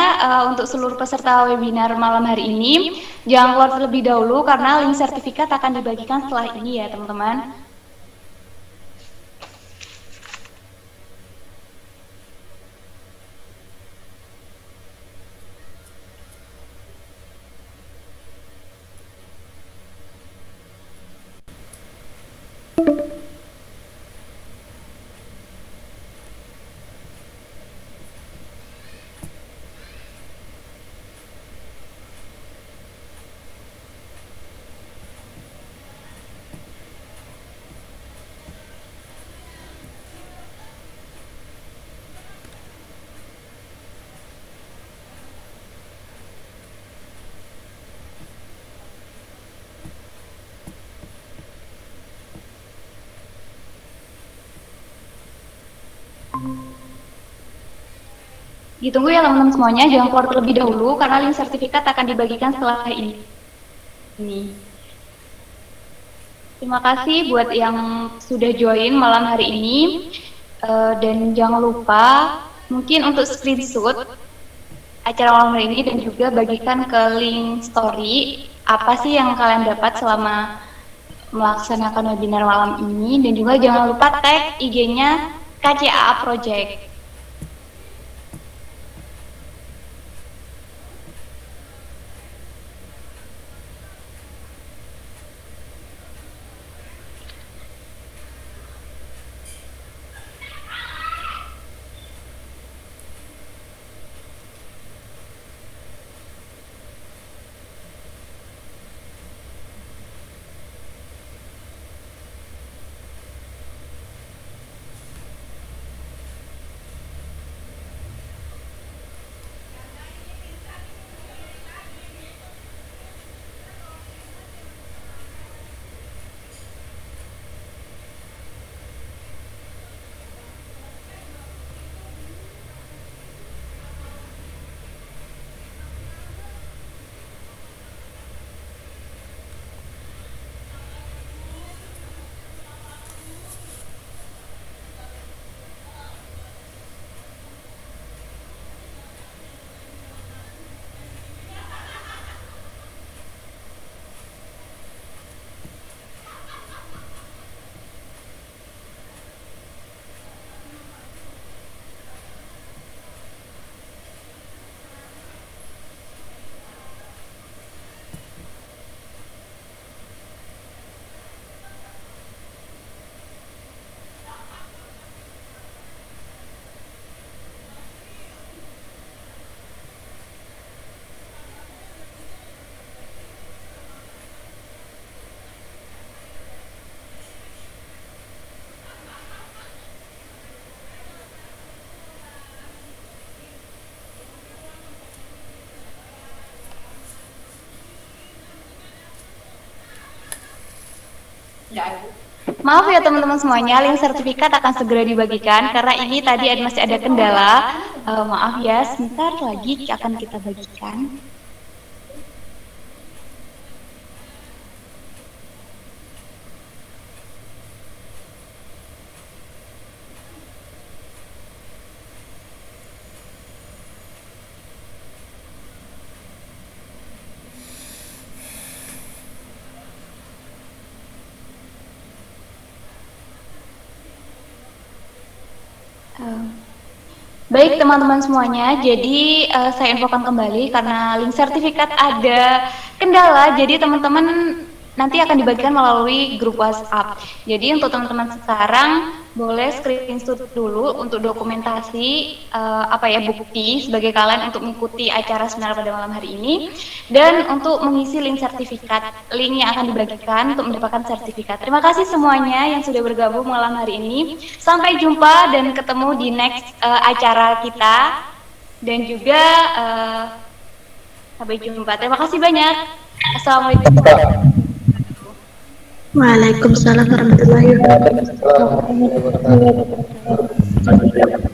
untuk seluruh peserta webinar malam hari ini, jangan keluar terlebih dahulu karena link sertifikat akan dibagikan setelah ini ya teman-teman. Ditunggu ya teman-teman semuanya, jangan keluar terlebih dahulu karena link sertifikat akan dibagikan setelah ini. Terima kasih buat yang sudah join malam hari ini, dan jangan lupa mungkin untuk screenshot acara malam hari ini dan juga bagikan ke link story apa sih yang kalian dapat selama melaksanakan webinar malam ini, dan juga jangan lupa tag IG-nya KCAA Project. Maaf ya teman-teman semuanya, link sertifikat akan segera dibagikan karena ini tadi masih ada kendala. Maaf ya, sebentar lagi akan kita bagikan. Baik teman-teman semuanya, jadi saya infokan kembali karena link sertifikat ada kendala, jadi teman-teman nanti akan dibagikan melalui grup WhatsApp. Jadi untuk teman-teman sekarang boleh screenshot dulu untuk dokumentasi bukti sebagai kalian untuk mengikuti acara seminar pada malam hari ini, dan untuk mengisi link sertifikat, link yang akan dibagikan untuk mendapatkan sertifikat. Terima kasih semuanya yang sudah bergabung malam hari ini. Sampai jumpa dan ketemu di next acara kita, dan juga sampai jumpa. Terima kasih banyak. Assalamualaikum. Waalaikumsalam warahmatullahi wabarakatuh.